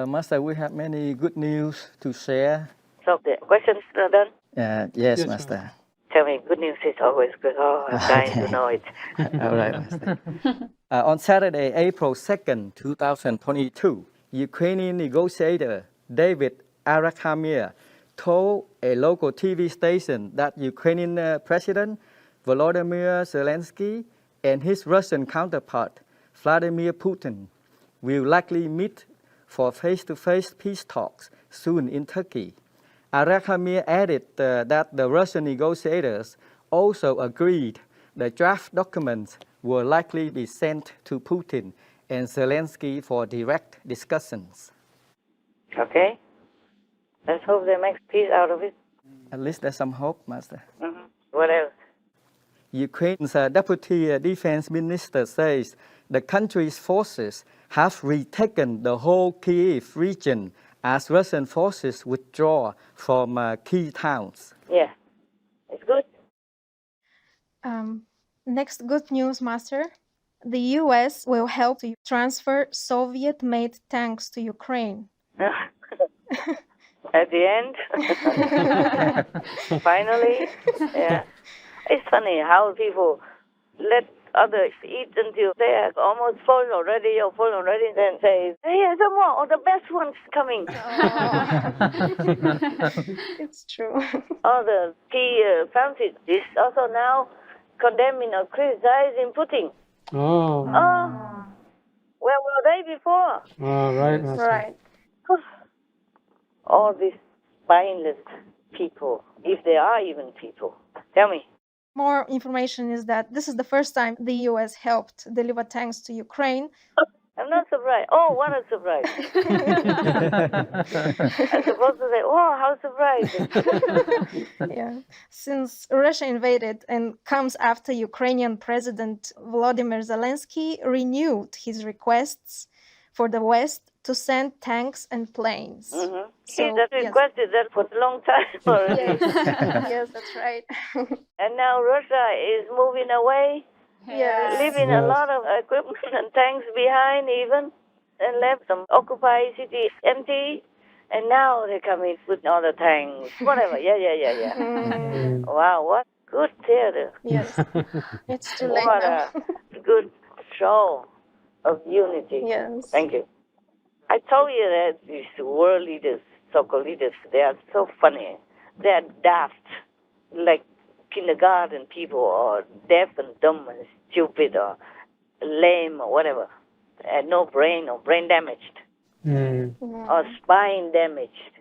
Master, we have many good news to share. So the questions are done. Yes, Yes, Master. Tell me, good news is always good. Oh, I'm dying to know it. All right, Master. On Saturday, April 2nd, 2022, Ukrainian negotiator David Arakhamir told a local TV station that Ukrainian President Volodymyr Zelensky and his Russian counterpart Vladimir Putin will likely meet for face-to-face peace talks soon in Turkey. Arakhamir added that the Russian negotiators also agreed the draft documents will likely be sent to Putin and Zelensky for direct discussions. Okay? Let's hope they make peace out of it. At least there's some hope, Master. What else? Ukraine's Deputy Defense Minister says the country's forces have retaken the whole Kyiv region as Russian forces withdraw from key towns. Yeah, it's good. Next good news, Master. The US will help to transfer Soviet-made tanks to Ukraine. At the end, finally, yeah. It's funny how people let others eat until they are almost full already, then say, hey, some more, or the best one's coming. It's true. All the key countries is also now condemning or criticizing Putin. Oh, Where were they before? right, Master. Right. All these spineless people, if they are even people. Tell me. More information is that this is the first time the US helped deliver tanks to Ukraine. I'm not surprised. Oh, what a surprise. I'm supposed to say, oh, how surprising. Yeah. Since Russia invaded and comes after Ukrainian President Volodymyr Zelensky renewed his requests for the West to send tanks and planes. Mm-hmm. So, He has requested that for a long time already. Yes, that's right. And now Russia is moving away, leaving a lot of equipment and tanks behind even, and left some occupied cities empty. And now they come in with all the tanks, whatever. Yeah. Wow, what good theater. Yes. It's too late What now. a good show of unity. Yes. Thank you. I told you that these world leaders, so-called leaders, they are so funny. They are daft, like kindergarten people, or deaf and dumb and stupid, or lame, or whatever. And no brain, or brain damaged, or spine damaged.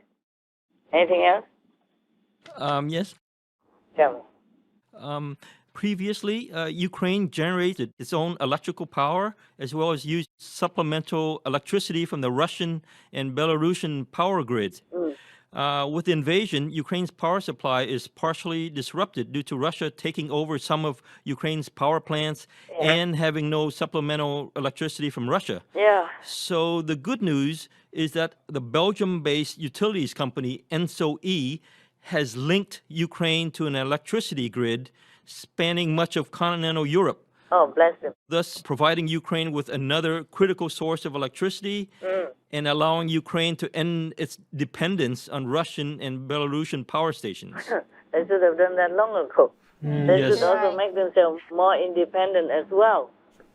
Anything else? Yes. Tell me. Previously, Ukraine generated its own electrical power as well as used supplemental electricity from the Russian and Belarusian power grids. With the invasion, Ukraine's power supply is partially disrupted due to Russia taking over some of Ukraine's power plants and having no supplemental electricity from Russia. Yeah. So the good news is that the Belgium-based utilities company ENSO-E has linked Ukraine to an electricity grid spanning much of continental Europe, Oh, bless them. thus providing Ukraine with another critical source of electricity and allowing Ukraine to end its dependence on Russian and Belarusian power stations. They should have done that long ago. They Yes. should also make themselves more independent as well.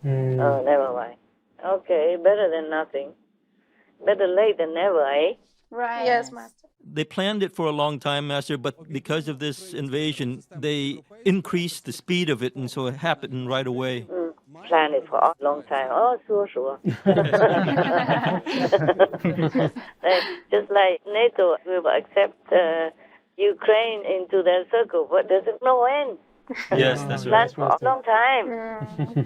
Oh, never mind. Okay, better than nothing. Better late than never, eh? Right. Yes, Master. They planned it for a long time, Master, but because of this invasion, they increased the speed of it, and so it happened right away. Planned it for a long time. Oh, sure. Just like NATO will accept Ukraine into their circle, but there's no end. Yes, that's right. Planned for a long time.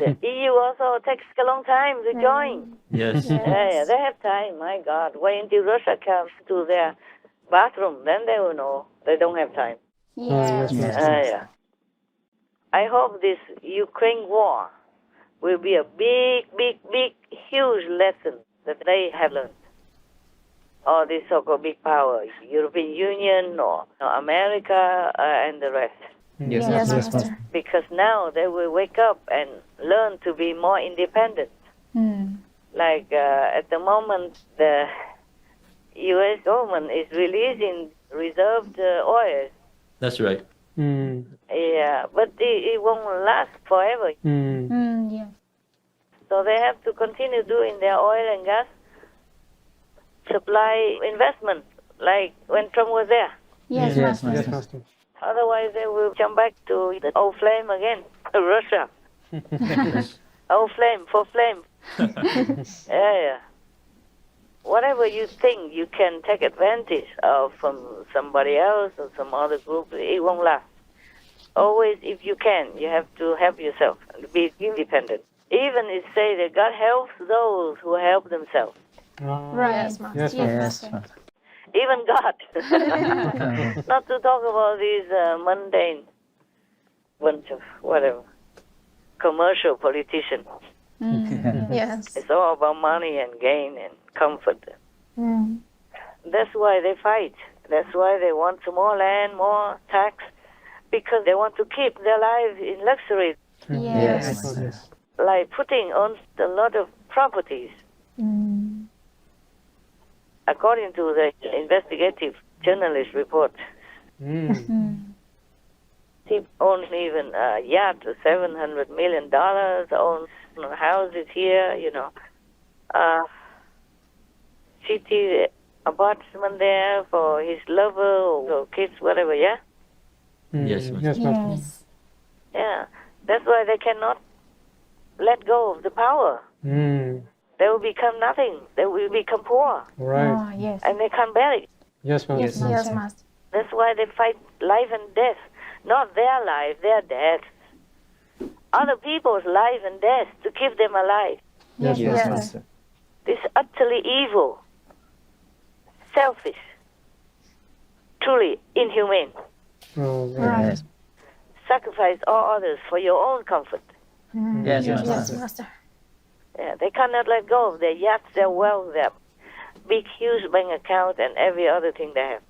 The EU also takes a long time to join. Yes. Yeah, they have time. My God, wait until Russia comes to their bathroom, then they will know they don't have time. Yes. Yeah. I hope this Ukraine war will be a big, big, big, huge lesson that they have learned. All this so-called big power, European Union or America and the rest. Yes, Yes, Master. Master. Because now they will wake up and learn to be more independent. Like at the moment, the U.S. government is releasing reserved oil. That's right. Yeah, but it won't last forever. Yeah. So they have to continue doing their oil and gas supply investment, like when Trump was there. Yes, Yes, Master. Yes, Master. Otherwise, they will jump back to the old flame again, Russia. Old flame, for flame. Yeah. Whatever you think you can take advantage of from somebody else or some other group, it won't last. Always, if you can, you have to help yourself and be independent. Even it say that God helps those who help themselves. Right. Yes, Master. Yes, Yes, Master. Master. Even God. Not to talk about these mundane bunch of whatever commercial politicians. Yes. It's all about money and gain and comfort. That's why they fight. That's why they want some more land, more tax, because they want to keep their lives in luxury, Yes. Yes. like Putin owns a lot of properties. According to the investigative journalist report, he owns even a yacht, $700 million, owns houses here, city apartment there for his lover or kids, whatever, yeah? Yes, Yes, Master. Yes. Yeah. That's why they cannot let go of the power. They will become nothing. They will become poor. Right. Oh, yes. And they can't bear it. Yes, Master. Yes, Yes, Master. That's why they fight life and death. Not their life, their death. Other people's life and death to keep them alive. Yes, Yes, Master. Master. This is utterly evil, selfish, truly inhumane. Oh, right. Yes. Sacrifice all others for your own comfort. Yes, Yes, Yes, Master. Yeah, they cannot let go of their yachts, their wealth, their big, huge bank account, and every other thing they have.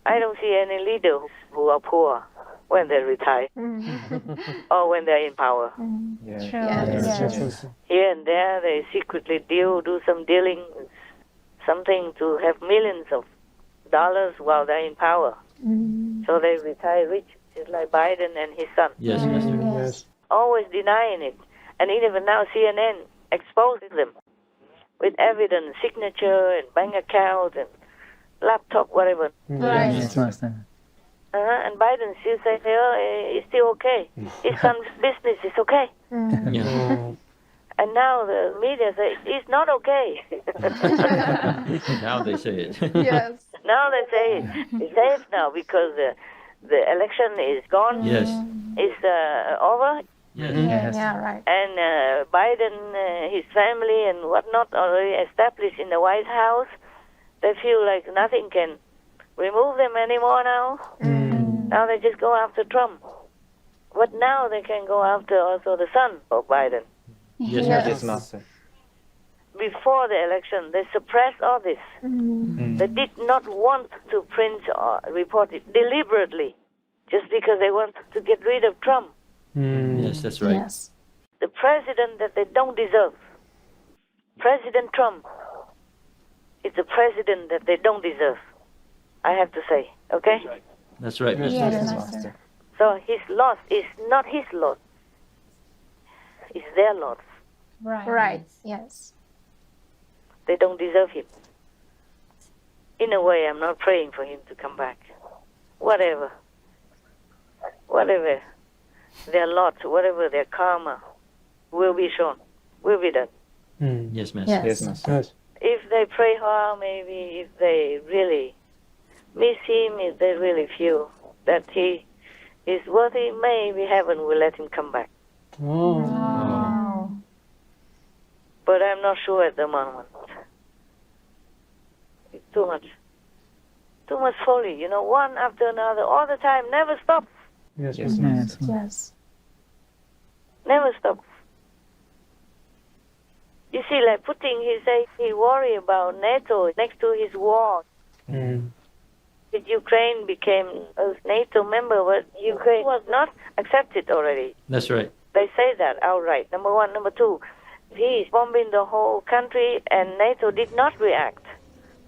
I don't see any leader who are poor when they retire or when they're in power. Yes. True. Yes. Yes, Yes. Master. Here and there, they secretly do some dealing, something to have millions of dollars while they're in power. So they retire rich, just like Biden and his son. Yes, Master. Yes. Always denying it. And even now CNN exposes them with evidence, signature and bank account and laptop, whatever. Right. Yes, Master. And Biden still says, it's still okay. His son's business is okay. Yeah. Oh, And now the media say, it's not okay. Now they say it. Yes. Now they say it's safe now because the election is gone. Yes. It's over. Yes. Yes. Yeah, right. And Biden, his family and whatnot already established in the White House. They feel like nothing can remove them anymore now. Now they just go after Trump. But now they can go after also the son of Biden. Yes, Yes. Master. Yes, Master. Before the election, they suppressed all this. They did not want to print or report it deliberately, just because they want to get rid of Trump, Yes, that's right. Yes. the president that they don't deserve. President Trump is the president that they don't deserve, I have to say, okay? That's right, Yes, Master. Yes, Master. Master. So his loss is not his loss, it's their loss. Right. Right. Yes. They don't deserve him. In a way, I'm not praying for him to come back. Whatever. Whatever their lot, whatever their karma will be shown, will be done. Yes, Master. Yes. Yes, Master. Yes. If they pray hard, maybe if they really miss him, if they really feel that he is worthy, maybe heaven will let him come back. Oh. Oh. But I'm not sure at the moment. It's too much. Too much folly, one after another, all the time, never stops. Yes, Yes, Master. Master. Yes. Never stops. You see, like Putin, he say he worry about NATO next to his war. If Ukraine became a NATO member, but Ukraine was not accepted already. That's right. They say that outright, number one. Number two, he is bombing the whole country and NATO did not react.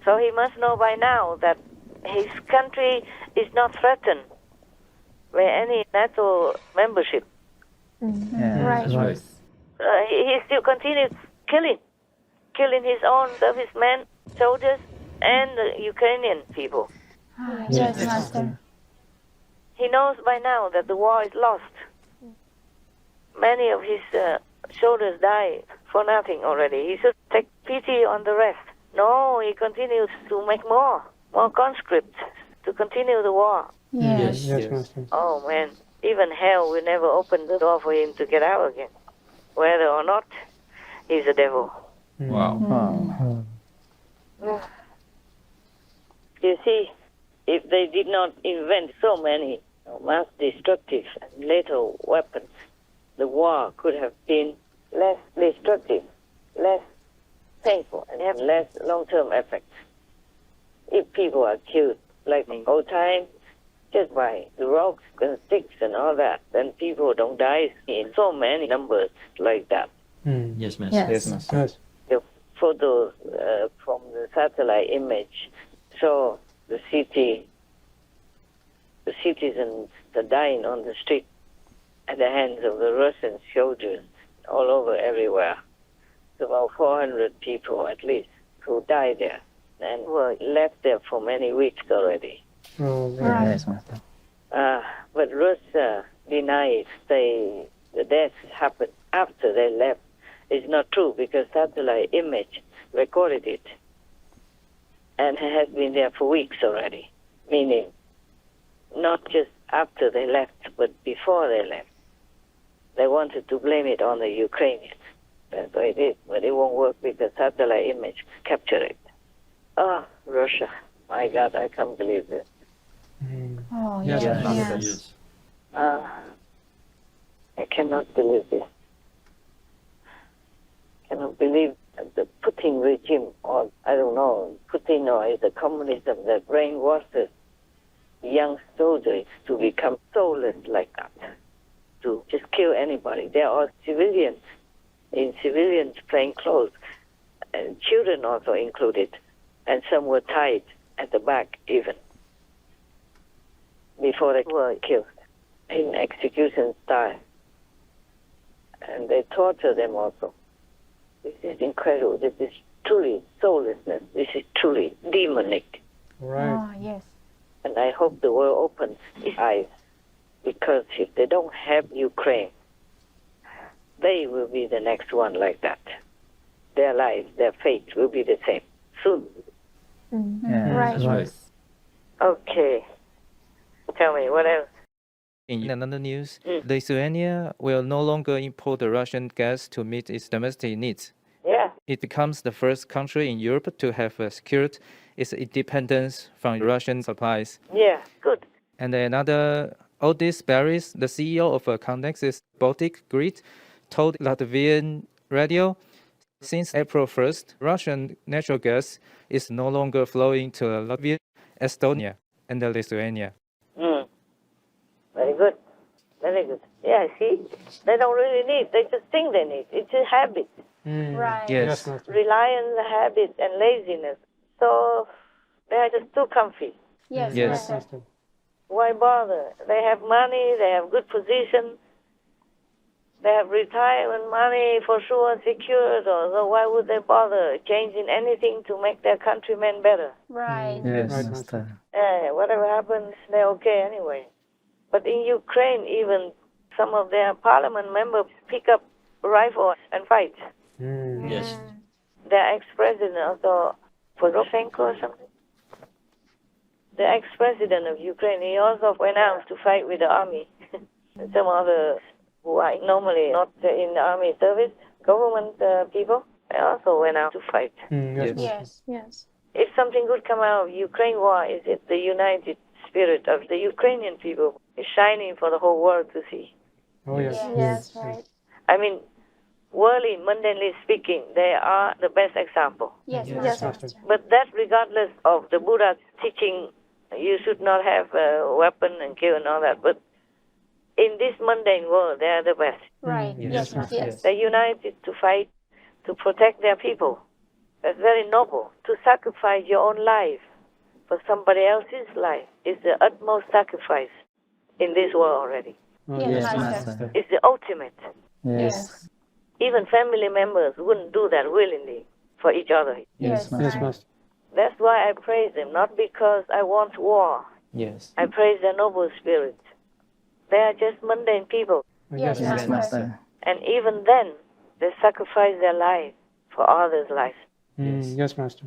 So he must know by now that his country is not threatened by any NATO membership. Right. That's right. He still continues killing his own servicemen, soldiers, and the Ukrainian people. Yes, Master. He knows by now that the war is lost. Many of his soldiers die for nothing already. He should take pity on the rest. No, he continues to make more conscripts to continue the war. Yes. Master. Oh man, even hell will never open the door for him to get out again. Whether or not he's a devil. Wow. You see, if they did not invent so many mass destructive and lethal weapons, the war could have been less destructive, less painful, and have less long-term effects. If people are killed like in old times, just by the rocks and sticks and all that, then people don't die in so many numbers like that. Yes, Master. Yes. Master. Yes. The photos from the satellite image show the citizens are dying on the street at the hands of the Russian soldiers all over everywhere. It's about 400 people at least who died there and were left there for many weeks already. Oh, Right. Yes, Master. But Russia denies the deaths happened after they left. It's not true because satellite image recorded it and has been there for weeks already, meaning not just after they left, but before they left. They wanted to blame it on the Ukrainians. That's what it is, but it won't work because satellite image captured it. Russia. My God, I can't believe this. Oh, Yes, yes. Master. Yes. I cannot believe this. Cannot believe that the Putin regime, or I don't know, Putin or is the communism that brainwashes young soldiers to become soulless like that, to just kill anybody. They are civilians, in civilians plain clothes, and children also included, and some were tied at the back even, before they were killed in execution style. And they torture them also. This is incredible. This is truly soullessness. This is truly demonic. Right. Oh, yes. And I hope the world opens its eyes, because if they don't have Ukraine, they will be the next one like that. Their lives, their fate will be the same soon. Yeah. Right. That's right. Okay. Tell me, what else? In another news, Lithuania will no longer import the Russian gas to meet its domestic needs. Yeah. It becomes the first country in Europe to have secured its independence from Russian supplies. Yeah, good. And another, Odis Baris, the CEO of Connex's Baltic Grid, told Latvian radio, since April 1st, Russian natural gas is no longer flowing to Latvia, Estonia, and Lithuania. Very good. Very good. Yeah, see? They don't really need. They just think they need. It's a habit. Right. Yes. Master. Reliance, habit, and laziness. So they are just too comfy. Yes. Yes. Master. Master. Why bother? They have money, they have good position, they have retirement money for sure secured, so why would they bother changing anything to make their countrymen better? Right. Yes, Right, Master. Whatever happens, they're okay anyway. But in Ukraine, even some of their parliament members pick up rifles and fight. Yes. Their ex-president also, Poroshenko or something, the ex-president of Ukraine, he also went out to fight with the army. Some others who are normally not in the army service, government people, they also went out to fight. Yes. Master. Yes. Yes. If something good come out of Ukraine war, is it the united spirit of the Ukrainian people is shining for the whole world to see. Oh, yes. Yes. Right. I mean, worldly, mundanely speaking, they are the best example. Yes, Yes, Master. Master. But that regardless of the Buddha's teaching, you should not have a weapon and kill and all that. But in this mundane world, they are the best. Right. Yes, Yes, Master. yes. They're united to fight, to protect their people. That's very noble. To sacrifice your own life for somebody else's life is the utmost sacrifice in this world already. Oh, Yes, Yes, Master. Master. It's the ultimate. Yes. Even family members wouldn't do that willingly for each other. Yes, Yes, Master. Master. That's why I praise them, not because I want war. Yes. I praise their noble spirit. They are just mundane people. Yes, Yes, Master. And even then, they sacrifice their life for others' lives. Yes, Master.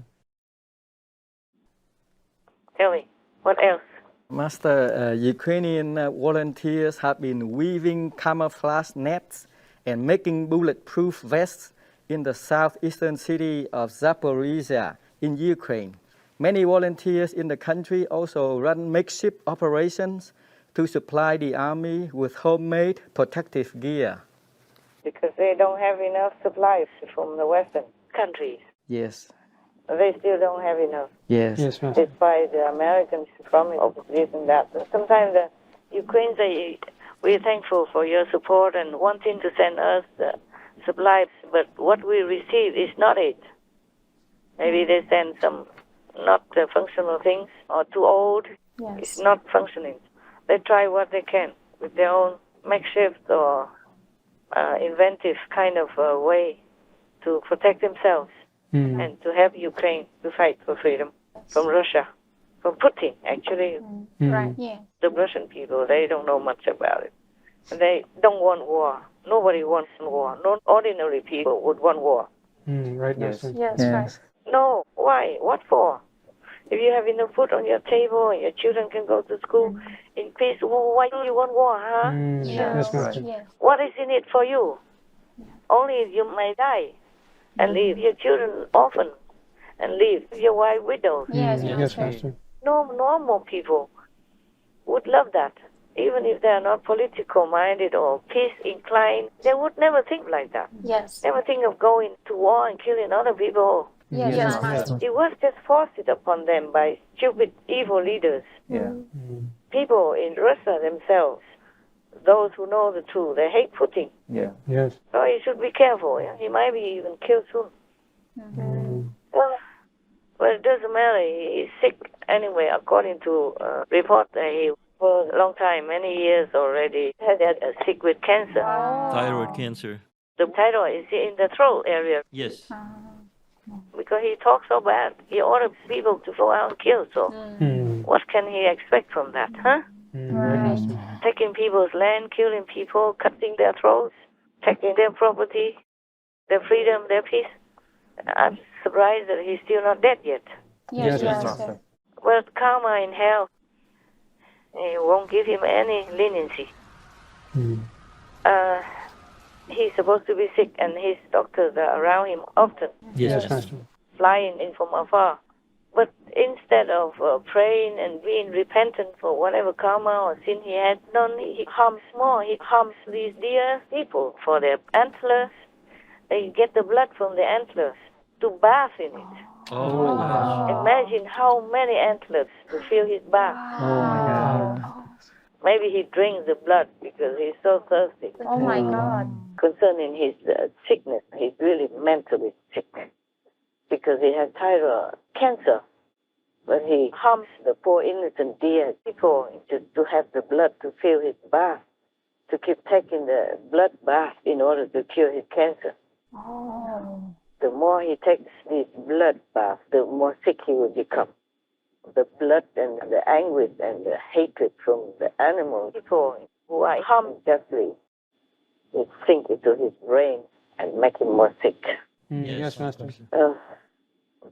Tell me, what else? Master, Ukrainian volunteers have been weaving camouflage nets and making bulletproof vests in the southeastern city of Zaporizhia in Ukraine. Many volunteers in the country also run makeshift operations to supply the army with homemade protective gear. Because they don't have enough supplies from the Western countries. Yes. They still don't have enough, Yes. Yes, Master. despite the Americans promise of this and that. Sometimes the Ukrainians say, we're thankful for your support and wanting to send us supplies, but what we receive is not it. Maybe they send some not functional things or too old. Yes. It's not functioning. They try what they can with their own makeshift or inventive kind of way to protect themselves and to help Ukraine to fight for freedom from Russia, from Putin, actually. Right. Yeah. The Russian people, they don't know much about it. They don't want war. Nobody wants war. No ordinary people would want war. Right, Master. Yes, Yes. right. No, why? What for? If you have enough food on your table and your children can go to school in peace, why do you want war, huh? Yes, Master. Yes. What is in it for you? Only if you may die and leave your children orphan and leave your wife widow. Yes, Yes, Master. Master. No normal people would love that. Even if they are not political minded or peace inclined, they would never think like that. Yes. Never think of going to war and killing other people. Yes, Yes, Master. It was just forced upon them by stupid, evil leaders. Yeah. People in Russia themselves, those who know the truth, they hate Putin. Yeah. Yes. So you should be careful. Yeah? He might be even killed soon. Well, it doesn't matter. He's sick anyway, according to report. He for a long time, many years already, had a sick with cancer. Thyroid cancer. The title is in the throat area Yes. because he talks so bad. He orders people to go out and kill. So what can he expect from that, huh? Right, Master. Taking people's land, killing people, cutting their throats, taking their property, their freedom, their peace. I'm surprised that he's still not dead yet. Yes, Yes, Master. Well, karma in hell, it won't give him any leniency. He's supposed to be sick, and his doctors are around him often, Yes, Master. flying in from afar. But instead of praying and being repentant for whatever karma or sin he had done, he harms more. He harms these dear people for their antlers. They get the blood from the antlers to bath in it. Oh, my gosh. Imagine how many antlers to fill his bath. Maybe he drinks the blood because he's so thirsty. Oh my God. Concerning his sickness, he's really mentally sick because he has thyroid cancer. But he harms the poor innocent dear people just to have the blood to fill his bath, to keep taking the blood bath in order to cure his cancer. The more he takes this blood bath, the more sick he will become. The blood and the anguish and the hatred from the animal people who are harmed justly will sink into his brain and make him more sick. Yes, Master.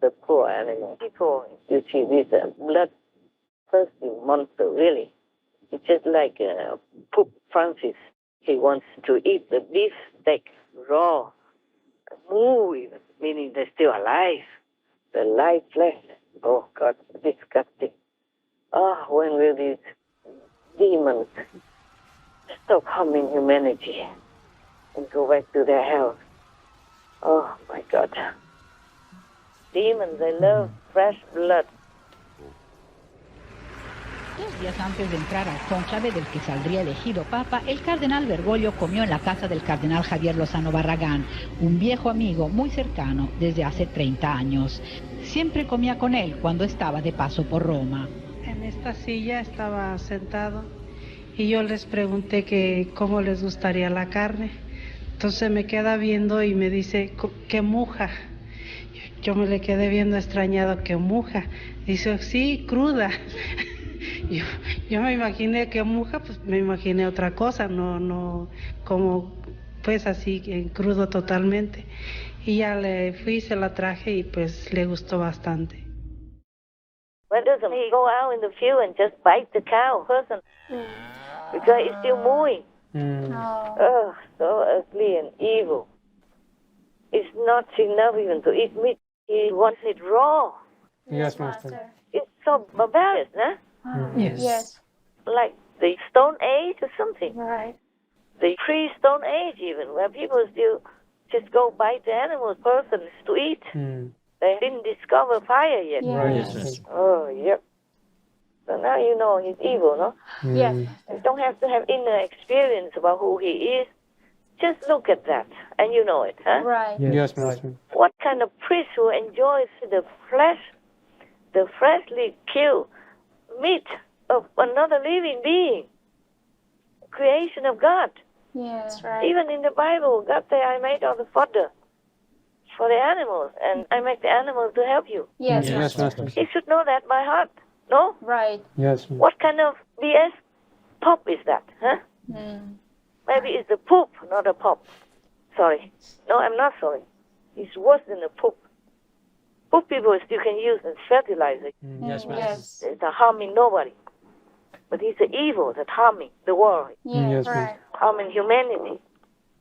The poor animal people, you see, this bloodthirsty monster, really. It's just like Pope Francis. He wants to eat the beef steak raw, moo even, meaning they're still alive. The live flesh. Oh, God, disgusting. When will these demons stop harming humanity and go back to their hell? Oh my God. Demons, they love fresh blood. 2 días antes de entrar al cónclave del que saldría elegido papa, el cardenal Bergoglio comió en la casa del cardenal Javier Lozano Barragán, un viejo amigo muy cercano desde hace 30 años. Siempre comía con él cuando estaba de paso por Roma. En esta silla estaba sentado y yo les pregunté que cómo les gustaría la carne. Entonces me queda viendo y me dice, ¿qué muja? Yo me le quedé viendo extrañado, ¿qué muja? Dice, sí, cruda. Yo me imaginé que muja, pues me imaginé otra cosa, no como pues así en crudo totalmente. Y ya le fui, se la traje y pues le gustó bastante. Why doesn't he go out in the field and just bite the cow person? Because it's still mooing. Oh, so ugly and evil. It's not enough even to eat meat. He wants it raw. Yes, Master. It's so barbaric, huh? Yes. Like the Stone Age or something. Right. The pre-Stone Age even, where people still just go bite the animals, persons to eat. They didn't discover fire yet. Right. Yes. Oh, yep. So now you know he's evil, no? Yes. You don't have to have inner experience about who he is. Just look at that, and you know it, huh? Right. Yes, Master. What kind of priest who enjoys the freshly killed meat of another living being, creation of God? Yes, right. Even in the Bible, God said, I made all the fodder for the animals, and I make the animals to help you. Yes, Yes, Master. He should know that by heart, no? Right. Yes. What kind of BS pop is that, huh? Maybe it's the poop, not a pop. Sorry. No, I'm not sorry. It's worse than the poop. Poop people still can use as fertilizer. Yes, Master. Yes. It's not harming nobody. But it's the evil that's harming the world, Yes, right. harming humanity.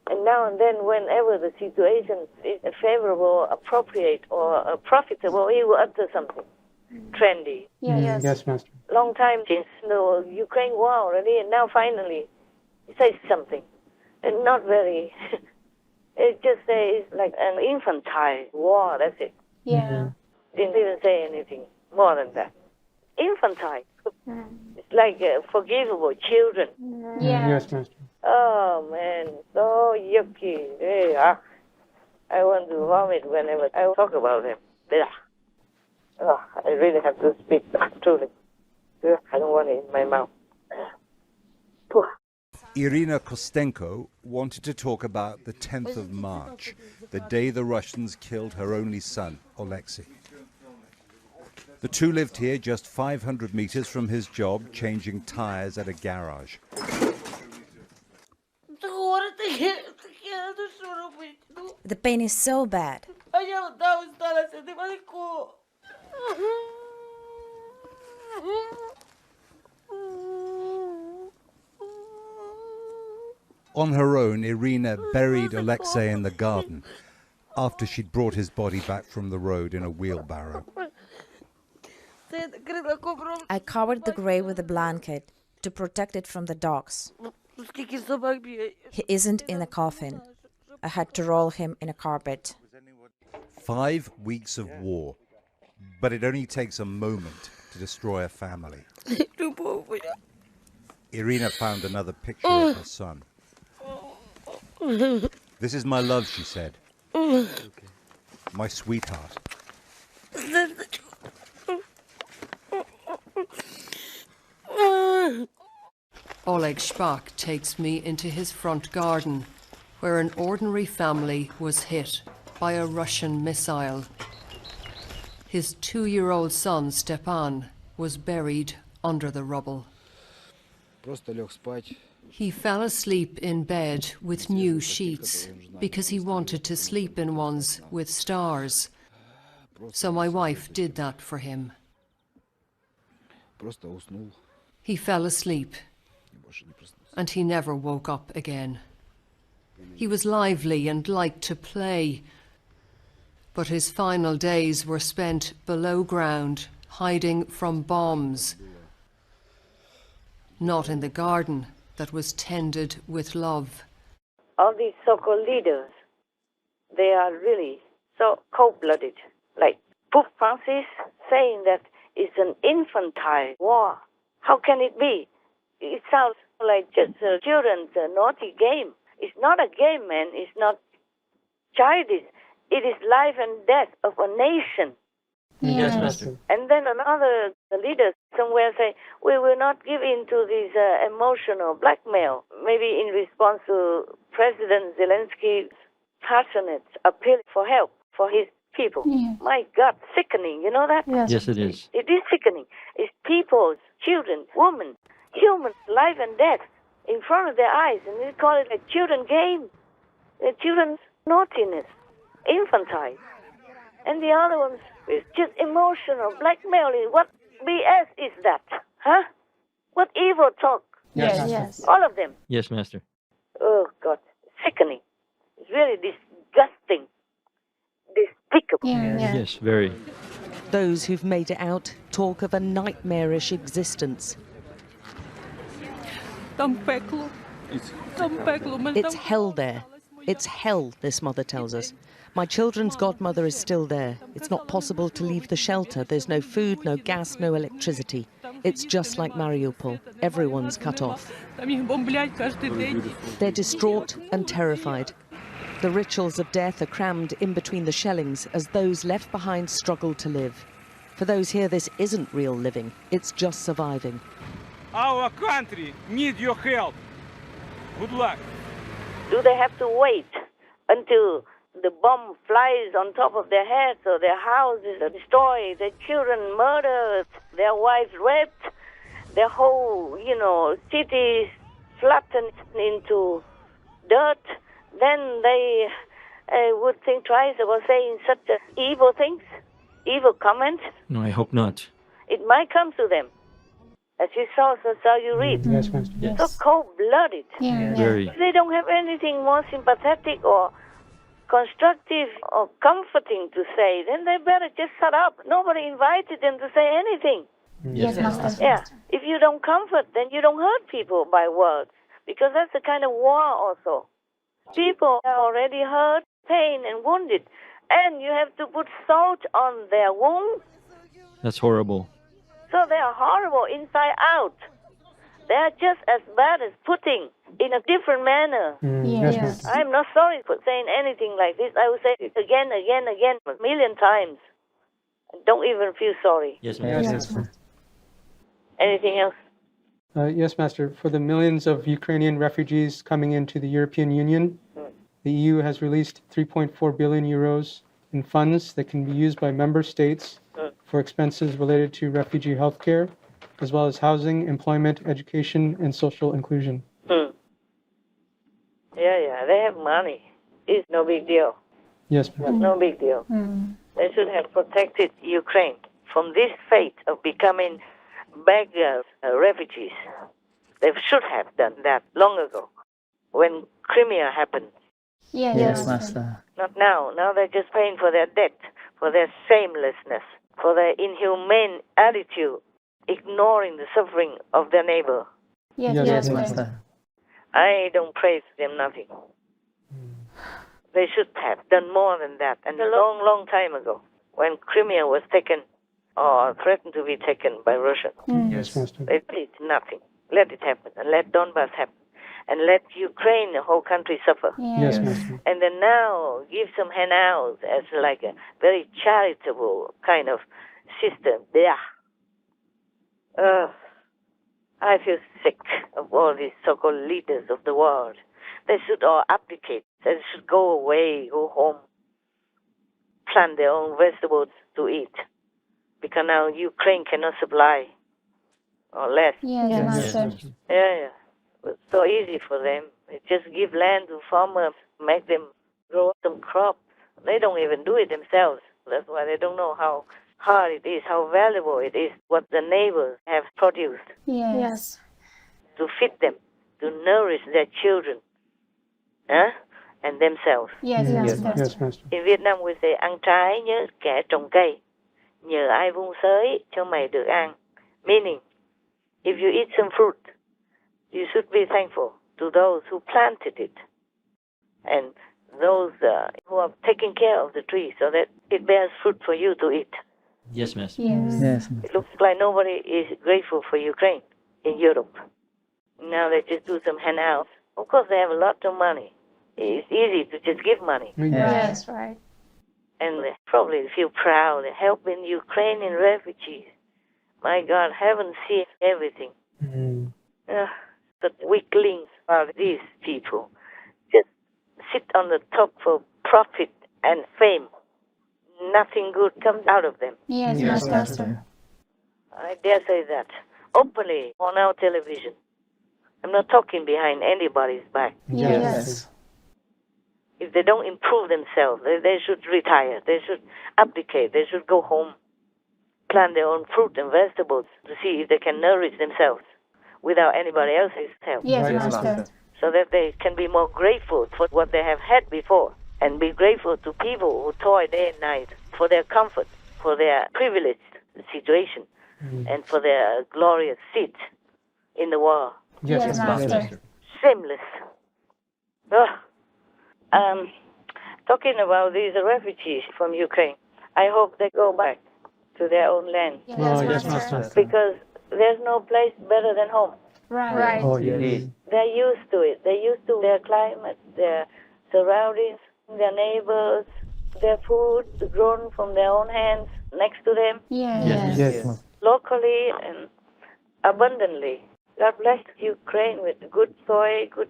And now and then, whenever the situation is favorable, appropriate, or profitable, he will utter something trendy. Yes. Yes, Master. Long time since the Ukraine war already, and now finally he says something. And not very, it just says like an infantile war, that's it. Yeah. Didn't even say anything more than that. Infantile. It's like forgivable children. Yeah. Yes, Master. Oh man, so yucky. Hey, I want to vomit whenever I talk about them. Oh, I really have to speak truly. I don't want it in my mouth. Irina Kostenko wanted to talk about the 10th of March, the day the Russians killed her only son, Alexei. The two lived here just 500 meters from his job, changing tires at a garage. The pain is so bad. On her own, Irina buried Alexei in the garden after she'd brought his body back from the road in a wheelbarrow. I covered the grave with a blanket to protect it from the dogs. He isn't in a coffin. I had to roll him in a carpet. 5 weeks of war, but it only takes a moment to destroy a family. Irina found another picture of her son. This is my love, she said. My sweetheart. Oleg Shpak takes me into his front garden, where an ordinary family was hit by a Russian missile. His 2-year-old son, Stepan, was buried under the rubble. He fell asleep in bed with new sheets because he wanted to sleep in ones with stars. So my wife did that for him. He fell asleep, and he never woke up again. He was lively and liked to play, but his final days were spent below ground, hiding from bombs. Not in the garden that was tended with love. All these so-called leaders, they are really so cold-blooded. Like Pope Francis saying that it's an infantile war. How can it be? It sounds like just a children's naughty game. It's not a game, man. It's not childish. It is life and death of a nation. Yes, Master. And then another leader somewhere say, we will not give in to this emotional blackmail. Maybe in response to President Zelensky's passionate appeal for help for his people. My God, sickening, you know that? Yes, it is. It is sickening. It's people's, children, women, human life and death in front of their eyes. And they call it a children game, a children's naughtiness, infantile. And the other ones is just emotional blackmailing. What BS is that? Huh? What evil talk? Yes. All of them. Yes, Master. Oh, God. Sickening. It's really disgusting. Despicable. Yes, very. Those who've made it out talk of a nightmarish existence. It's hell there. It's hell, this mother tells us. My children's godmother is still there. It's not possible to leave the shelter. There's no food, no gas, no electricity. It's just like Mariupol. Everyone's cut off. They're distraught and terrified. The rituals of death are crammed in between the shellings as those left behind struggle to live. For those here, this isn't real living. It's just surviving. Our country needs your help. Good luck. Do they have to wait until the bomb flies on top of their heads or their houses are destroyed, their children murdered, their wives raped, their whole, cities flattened into dirt? Then they would think twice about saying such evil things, evil comments. No, I hope not. It might come to them. As you saw, so you read. Yes, Master. Yes. So cold-blooded. Very. If they don't have anything more sympathetic or constructive or comforting to say, then they better just shut up. Nobody invited them to say anything. Yes, Master. Yeah. If you don't comfort, then you don't hurt people by words, because that's the kind of war also. People are already hurt, pain, and wounded, and you have to put salt on their wound. That's horrible. So they are horrible inside out. They are just as bad as Putin in a different manner. Yes. I'm not sorry for saying anything like this. I will say it again, a million times. Don't even feel sorry. Yes, Master. Yes, Master. Anything else? Yes, Master. For the millions of Ukrainian refugees coming into the European Union, the EU has released 3.4 billion euros in funds that can be used by member states for expenses related to refugee health care, as well as housing, employment, education, and social inclusion. Yeah, they have money. It's no big deal. Yes, Master. No big deal. They should have protected Ukraine from this fate of becoming beggar refugees. They should have done that long ago, when Crimea happened. Yes, Master. Not now. Now they're just paying for their debt, for their shamelessness, for their inhumane attitude, ignoring the suffering of their neighbor. Yes, Master. I don't praise them nothing. They should have done more than that. And a long, long time ago, when Crimea was taken or threatened to be taken by Russia, Yes, Master. they did nothing. Let it happen, and let Donbass happen, and let Ukraine, the whole country, suffer. Yes, Master. And then now give some handouts as like a very charitable kind of system. I feel sick of all these so-called leaders of the world. They should all abdicate. They should go away, go home, plant their own vegetables to eat, because now Ukraine cannot supply, or less. Yes, Master. Yeah. It's so easy for them. They just give land to farmers, make them grow some crops. They don't even do it themselves. That's why they don't know how hard it is, how valuable it is, what the neighbors have produced Yes. to feed them, to nourish their children, and themselves. Yes, Master. Yes, Master. In Vietnam we say, ăn trái nhớ kẻ trồng cây, nhờ ai vun xới cho mày được ăn. Meaning, if you eat some fruit, you should be thankful to those who planted it. And those who are taking care of the tree so that it bears fruit for you to eat. Yes, Master. Yes. It looks like nobody is grateful for Ukraine in Europe. Now they just do some handouts. Of course, they have a lot of money. It's easy to just give money. Yes, right. And they probably feel proud helping Ukrainian refugees. My God, heaven sees everything. The weaklings are these people. Just sit on the top for profit and fame. Nothing good comes out of them. Yes, Master. I dare say that openly on our television. I'm not talking behind anybody's back. Yes. If they don't improve themselves, they should retire. They should abdicate. They should go home, plant their own fruit and vegetables to see if they can nourish themselves without anybody else's help. Yes, Master. So that they can be more grateful for what they have had before and be grateful to people who toil day and night for their comfort, for their privileged situation, and for their glorious seat in the war. Yes, Master. Shameless. Talking about these refugees from Ukraine, I hope they go back to their own land. Yes, Master. Because there's no place better than home. Right. Oh, yes. They're used to it. They're used to their climate, their surroundings, their neighbors, their food grown from their own hands next to them, Yes. locally and abundantly. God bless Ukraine with good soil, good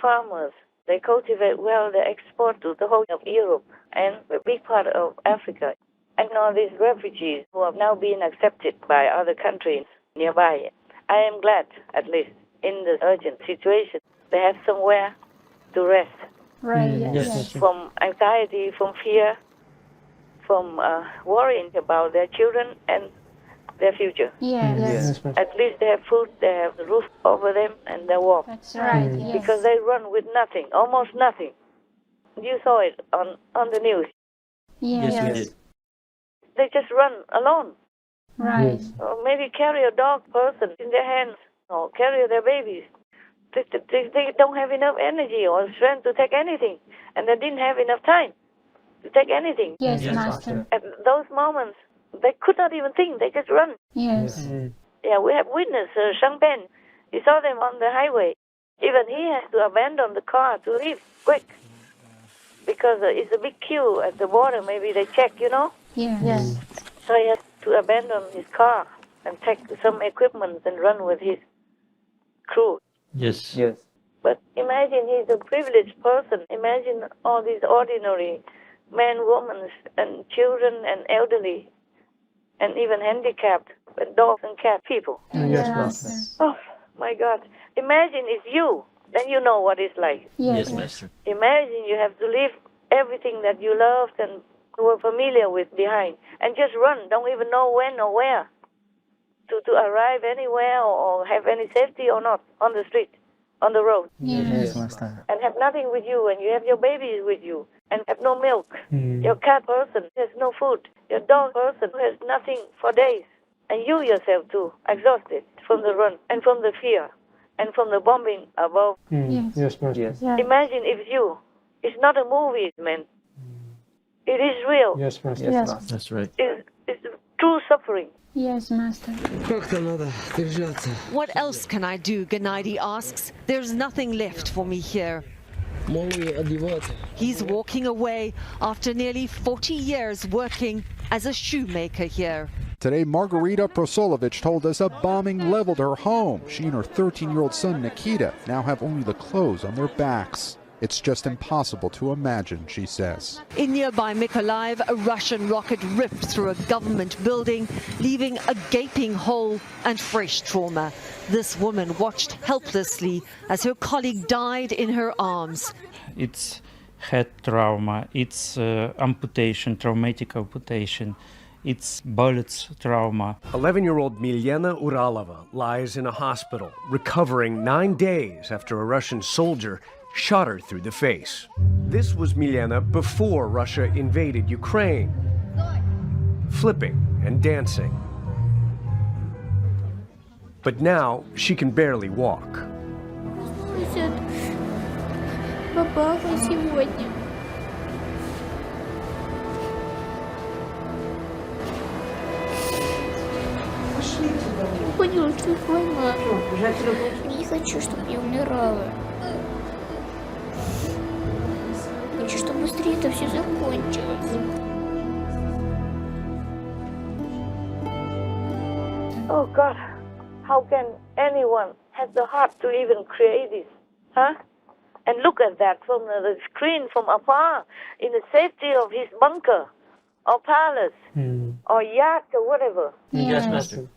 farmers. They cultivate well, they export to the whole of Europe and a big part of Africa. And all these refugees who have now been accepted by other countries nearby, I am glad, at least in the urgent situation, they have somewhere to rest. Right. Yes. From anxiety, from fear, from worrying about their children and their future. Yes. At least they have food, they have the roof over them, and they walk. That's right. Yes. Because they run with nothing, almost nothing. You saw it on the news. Yes, we did. They just run alone. Right. Or maybe carry a dog person in their hands, or carry their babies. They don't have enough energy or strength to take anything, and they didn't have enough time to take anything. Yes, Master. At those moments, they could not even think, they just run. Yes. Yeah, we have witnessed Champagne. You saw them on the highway. Even he has to abandon the car to leave quick. Because it's a big queue at the border, maybe they check, Yes. So he has to abandon his car and take some equipment and run with his crew. Yes. But imagine he's a privileged person. Imagine all these ordinary men, women, and children, and elderly, and even handicapped, and dogs and cat people. Yes, Master. Oh, my God. Imagine it's you. Then you know what it's like. Yes, Master. Imagine you have to leave everything that you loved and were familiar with behind and just run. Don't even know when or where to arrive anywhere or have any safety or not on the street, on the road. Yes, Master. And have nothing with you, and you have your babies with you and have no milk. Your cat person has no food. Your dog person has nothing for days. And you yourself too, exhausted from the run and from the fear and from the bombing above. Yes, Master. Yes. Imagine if you. It's not a movie, man. It is real. Yes, Master. Yes. That's right. It's true suffering. Yes, Master. What else can I do? Gennady asks. There's nothing left for me here. He's walking away after nearly 40 years working as a shoemaker here. Today, Margarita Prosolovich told us a bombing leveled her home. She and her 13-year-old son, Nikita, now have only the clothes on their backs. It's just impossible to imagine, she says. In nearby Mykolaiv, a Russian rocket ripped through a government building, leaving a gaping hole and fresh trauma. This woman watched helplessly as her colleague died in her arms. It's head trauma, it's amputation, traumatic amputation. It's bullets trauma. 11-year-old Milena Uralova lies in a hospital, recovering 9 days after a Russian soldier shot her through the face. This was Milena before Russia invaded Ukraine, flipping and dancing. But now she can barely walk. попала сегодня. Поняла, что война. Не хочу, чтобы я умирала. Хочу, чтобы быстрее это все закончилось. Oh God, how can anyone have the heart to even create this? Huh? And look at that from the screen from afar in the safety of his bunker or palace or yacht or whatever. Yes, Master.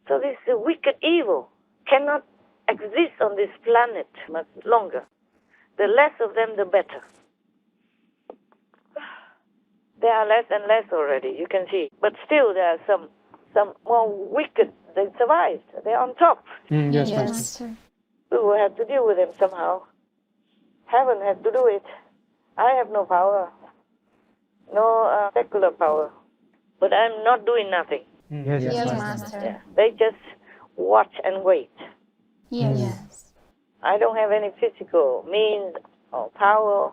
So this wicked evil cannot exist on this planet much longer. The less of them, the better. There are less and less already, you can see. But still there are some more wicked. They survived. They're on top. Yes, Master. We will have to deal with them somehow. Heaven has to do it. I have no power. No secular power. But I'm not doing nothing. Yes, Master. Yeah. They just watch and wait. Yes. I don't have any physical means or power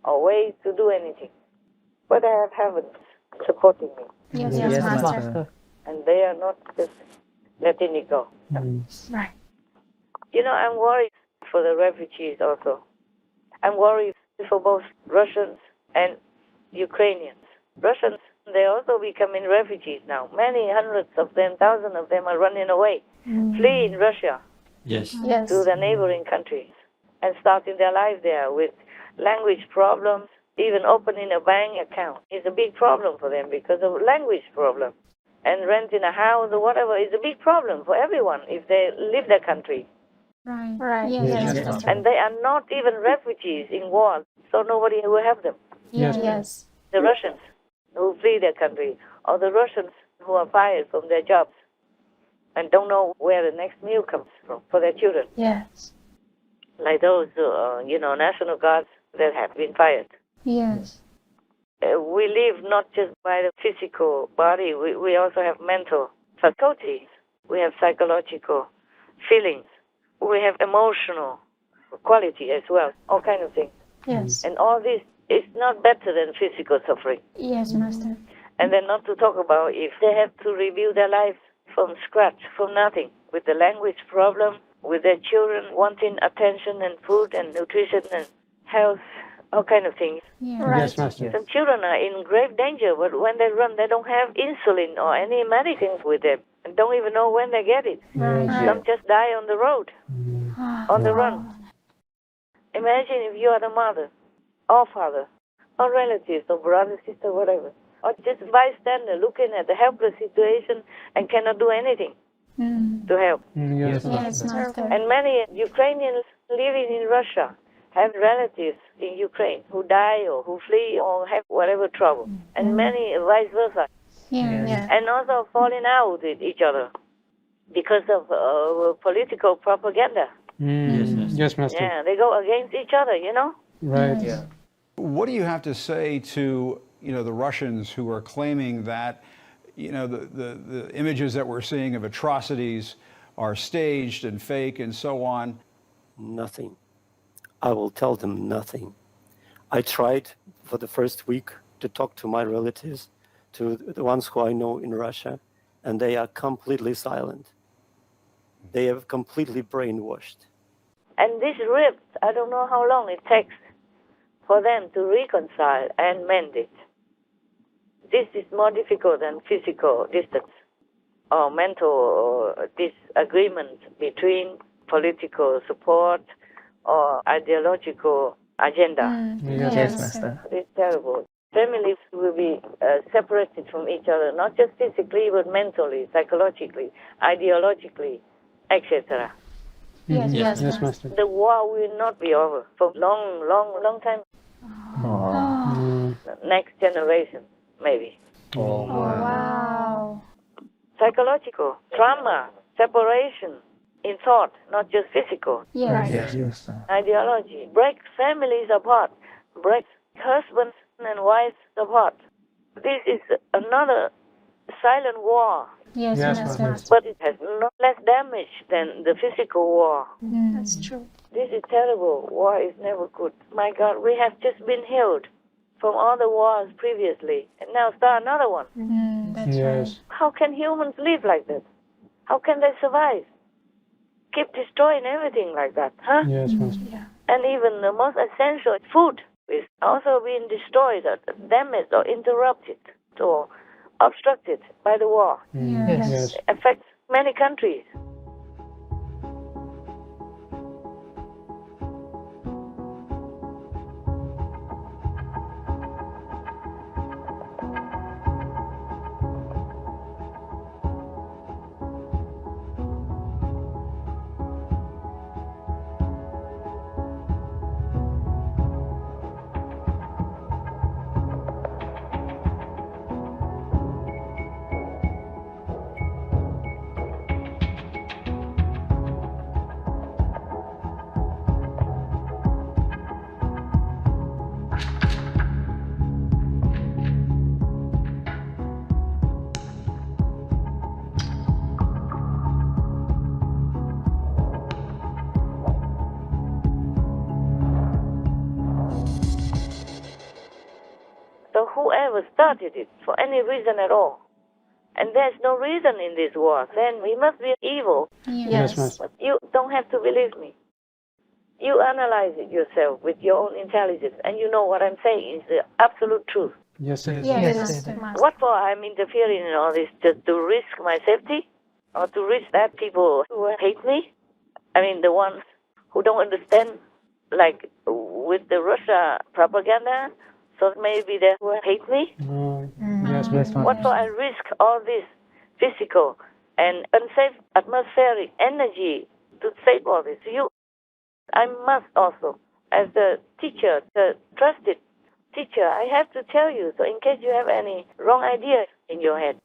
or ways to do anything. But I have heaven supporting me. Yes, Master. And they are not just letting it go. Right. You know, I'm worried for the refugees also. I'm worried for both Russians and Ukrainians. Russians, they're also becoming refugees now. Many hundreds of them, thousands of them are running away, fleeing Russia Yes. to the neighboring countries and starting their life there with language problems. Even opening a bank account is a big problem for them because of language problem. And renting a house or whatever is a big problem for everyone if they leave their country. Right. Yes. And they are not even refugees in war, so nobody will have them. Yes. The Russians who flee their country, or the Russians who are fired from their jobs and don't know where the next meal comes from for their children. Yes. Like those, National Guards that have been fired. Yes. We live not just by the physical body, we also have mental faculties. We have psychological feelings. We have emotional quality as well, all kinds of things. Yes. And all this is not better than physical suffering. Yes, Master. And then not to talk about if they have to rebuild their lives from scratch, from nothing, with the language problem, with their children wanting attention and food and nutrition and health, all kinds of things. Yes, Master. Some children are in grave danger, but when they run, they don't have insulin or any medicines with them and don't even know when they get it. Some just die on the road, on the run. Imagine if you are the mother or father or relatives or brother, sister, whatever, or just bystander looking at the helpless situation and cannot do anything to help. Yes, Master. And many Ukrainians living in Russia have relatives in Ukraine who die or who flee or have whatever trouble, and many vice versa. And also falling out with each other because of political propaganda. Yes, Master. Yeah, they go against each other, Right. Yeah. What do you have to say to the Russians who are claiming that the images that we're seeing of atrocities are staged and fake and so on? Nothing. I will tell them nothing. I tried for the first week to talk to my relatives, to the ones who I know in Russia, and they are completely silent. They have completely brainwashed. And this rift, I don't know how long it takes for them to reconcile and mend it. This is more difficult than physical distance or mental disagreement between political support or ideological agenda. Yes, Master. It's terrible. Families will be separated from each other, not just physically, but mentally, psychologically, ideologically, etc. Yes, Master. The war will not be over for long time. Next generation, maybe. Wow. Psychological trauma, separation in thought, not just physical. Yes. Ideology breaks families apart, breaks husbands and wives apart. This is another silent war Yes, Master. But it has no less damage than the physical war. That's true. This is terrible. War is never good. My God, we have just been healed from all the wars previously, and now start another one. That's right. How can humans live like that? How can they survive? Keep destroying everything like that, huh? Yes, Master. Yeah. And even the most essential food is also being destroyed or damaged or interrupted or obstructed by the war. Yes. It affects many countries. So whoever started it for any reason at all, and there's no reason in this war, then we must be evil. Yes, Master. But you don't have to believe me. You analyze it yourself with your own intelligence, and you know what I'm saying is the absolute truth. Yes, it is. Yes, What for I'm interfering in all this? Just to risk my safety? Or to risk that people who hate me? I mean, the ones who don't understand, like with the Russia propaganda, so maybe they will hate me? Yes, Master. What for I risk all this physical and unsafe atmospheric energy to save all this? I must also, as the teacher, the trusted teacher, I have to tell you, so in case you have any wrong idea in your head.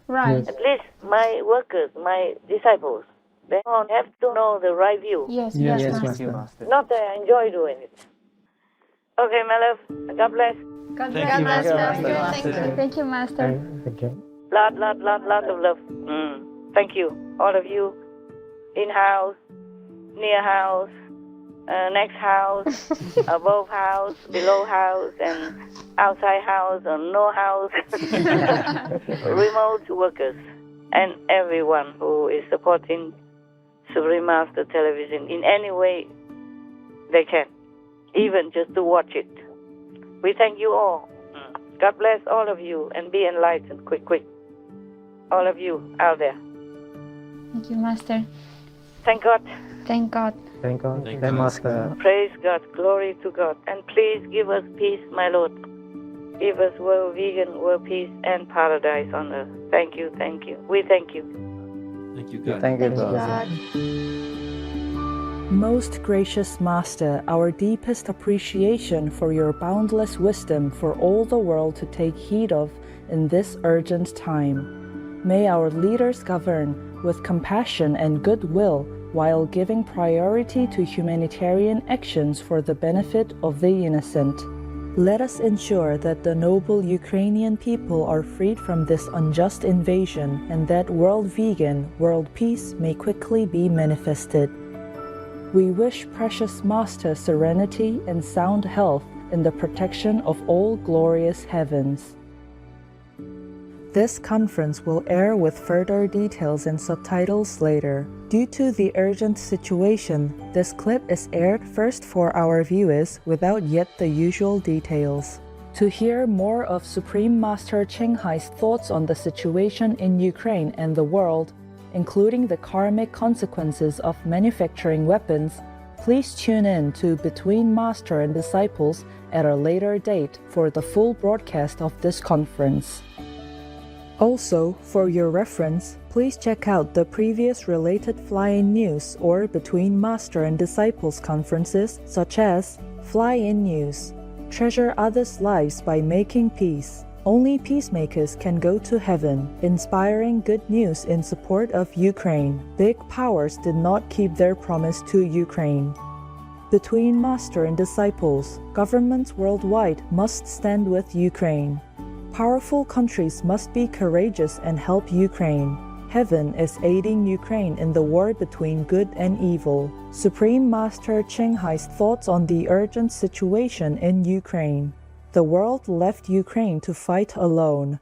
Right. At least my workers, my disciples, they all have to know the right view. Yes, Master. Not that I enjoy doing it. Okay, my love. God bless. God Thank bless, you, Master. Master. Thank you, Master. Thank you. Lot of love. Thank you, all of you. In-house, near house, next house, above house, below house, and outside house, or no house. Remote workers, and everyone who is supporting Supreme Master Television in any way they can, even just to watch it. We thank you all. God bless all of you and be enlightened quick. All of you out there. Thank you, Master. Thank God. Thank God. Thank God. Thank Thank God. Master. Praise God. Glory to God. And please give us peace, my Lord. Give us world vegan, world peace, and paradise on earth. Thank you. We thank you. Thank you, God. Thank you, Thank you, God. God. Most gracious Master, our deepest appreciation for your boundless wisdom for all the world to take heed of in this urgent time. May our leaders govern with compassion and goodwill while giving priority to humanitarian actions for the benefit of the innocent. Let us ensure that the noble Ukrainian people are freed from this unjust invasion and that world vegan, world peace may quickly be manifested. We wish precious Master serenity and sound health in the protection of all glorious heavens. This conference will air with further details and subtitles later. Due to the urgent situation, this clip is aired first for our viewers without yet the usual details. To hear more of Supreme Master Ching Hai's thoughts on the situation in Ukraine and the world, including the karmic consequences of manufacturing weapons, please tune in to Between Master and Disciples at a later date for the full broadcast of this conference. Also, for your reference, please check out the previous related Fly-In News or Between Master and Disciples conferences such as Fly-In News, Treasure Others' Lives by Making Peace, Only Peacemakers Can Go to Heaven, Inspiring Good News in Support of Ukraine, Big Powers Did Not Keep Their Promise to Ukraine. Between Master and Disciples, Governments Worldwide Must Stand with Ukraine. Powerful countries must be courageous and help Ukraine. Heaven is aiding Ukraine in the war between good and evil. Supreme Master Cheng Hai's thoughts on the urgent situation in Ukraine. The world left Ukraine to fight alone.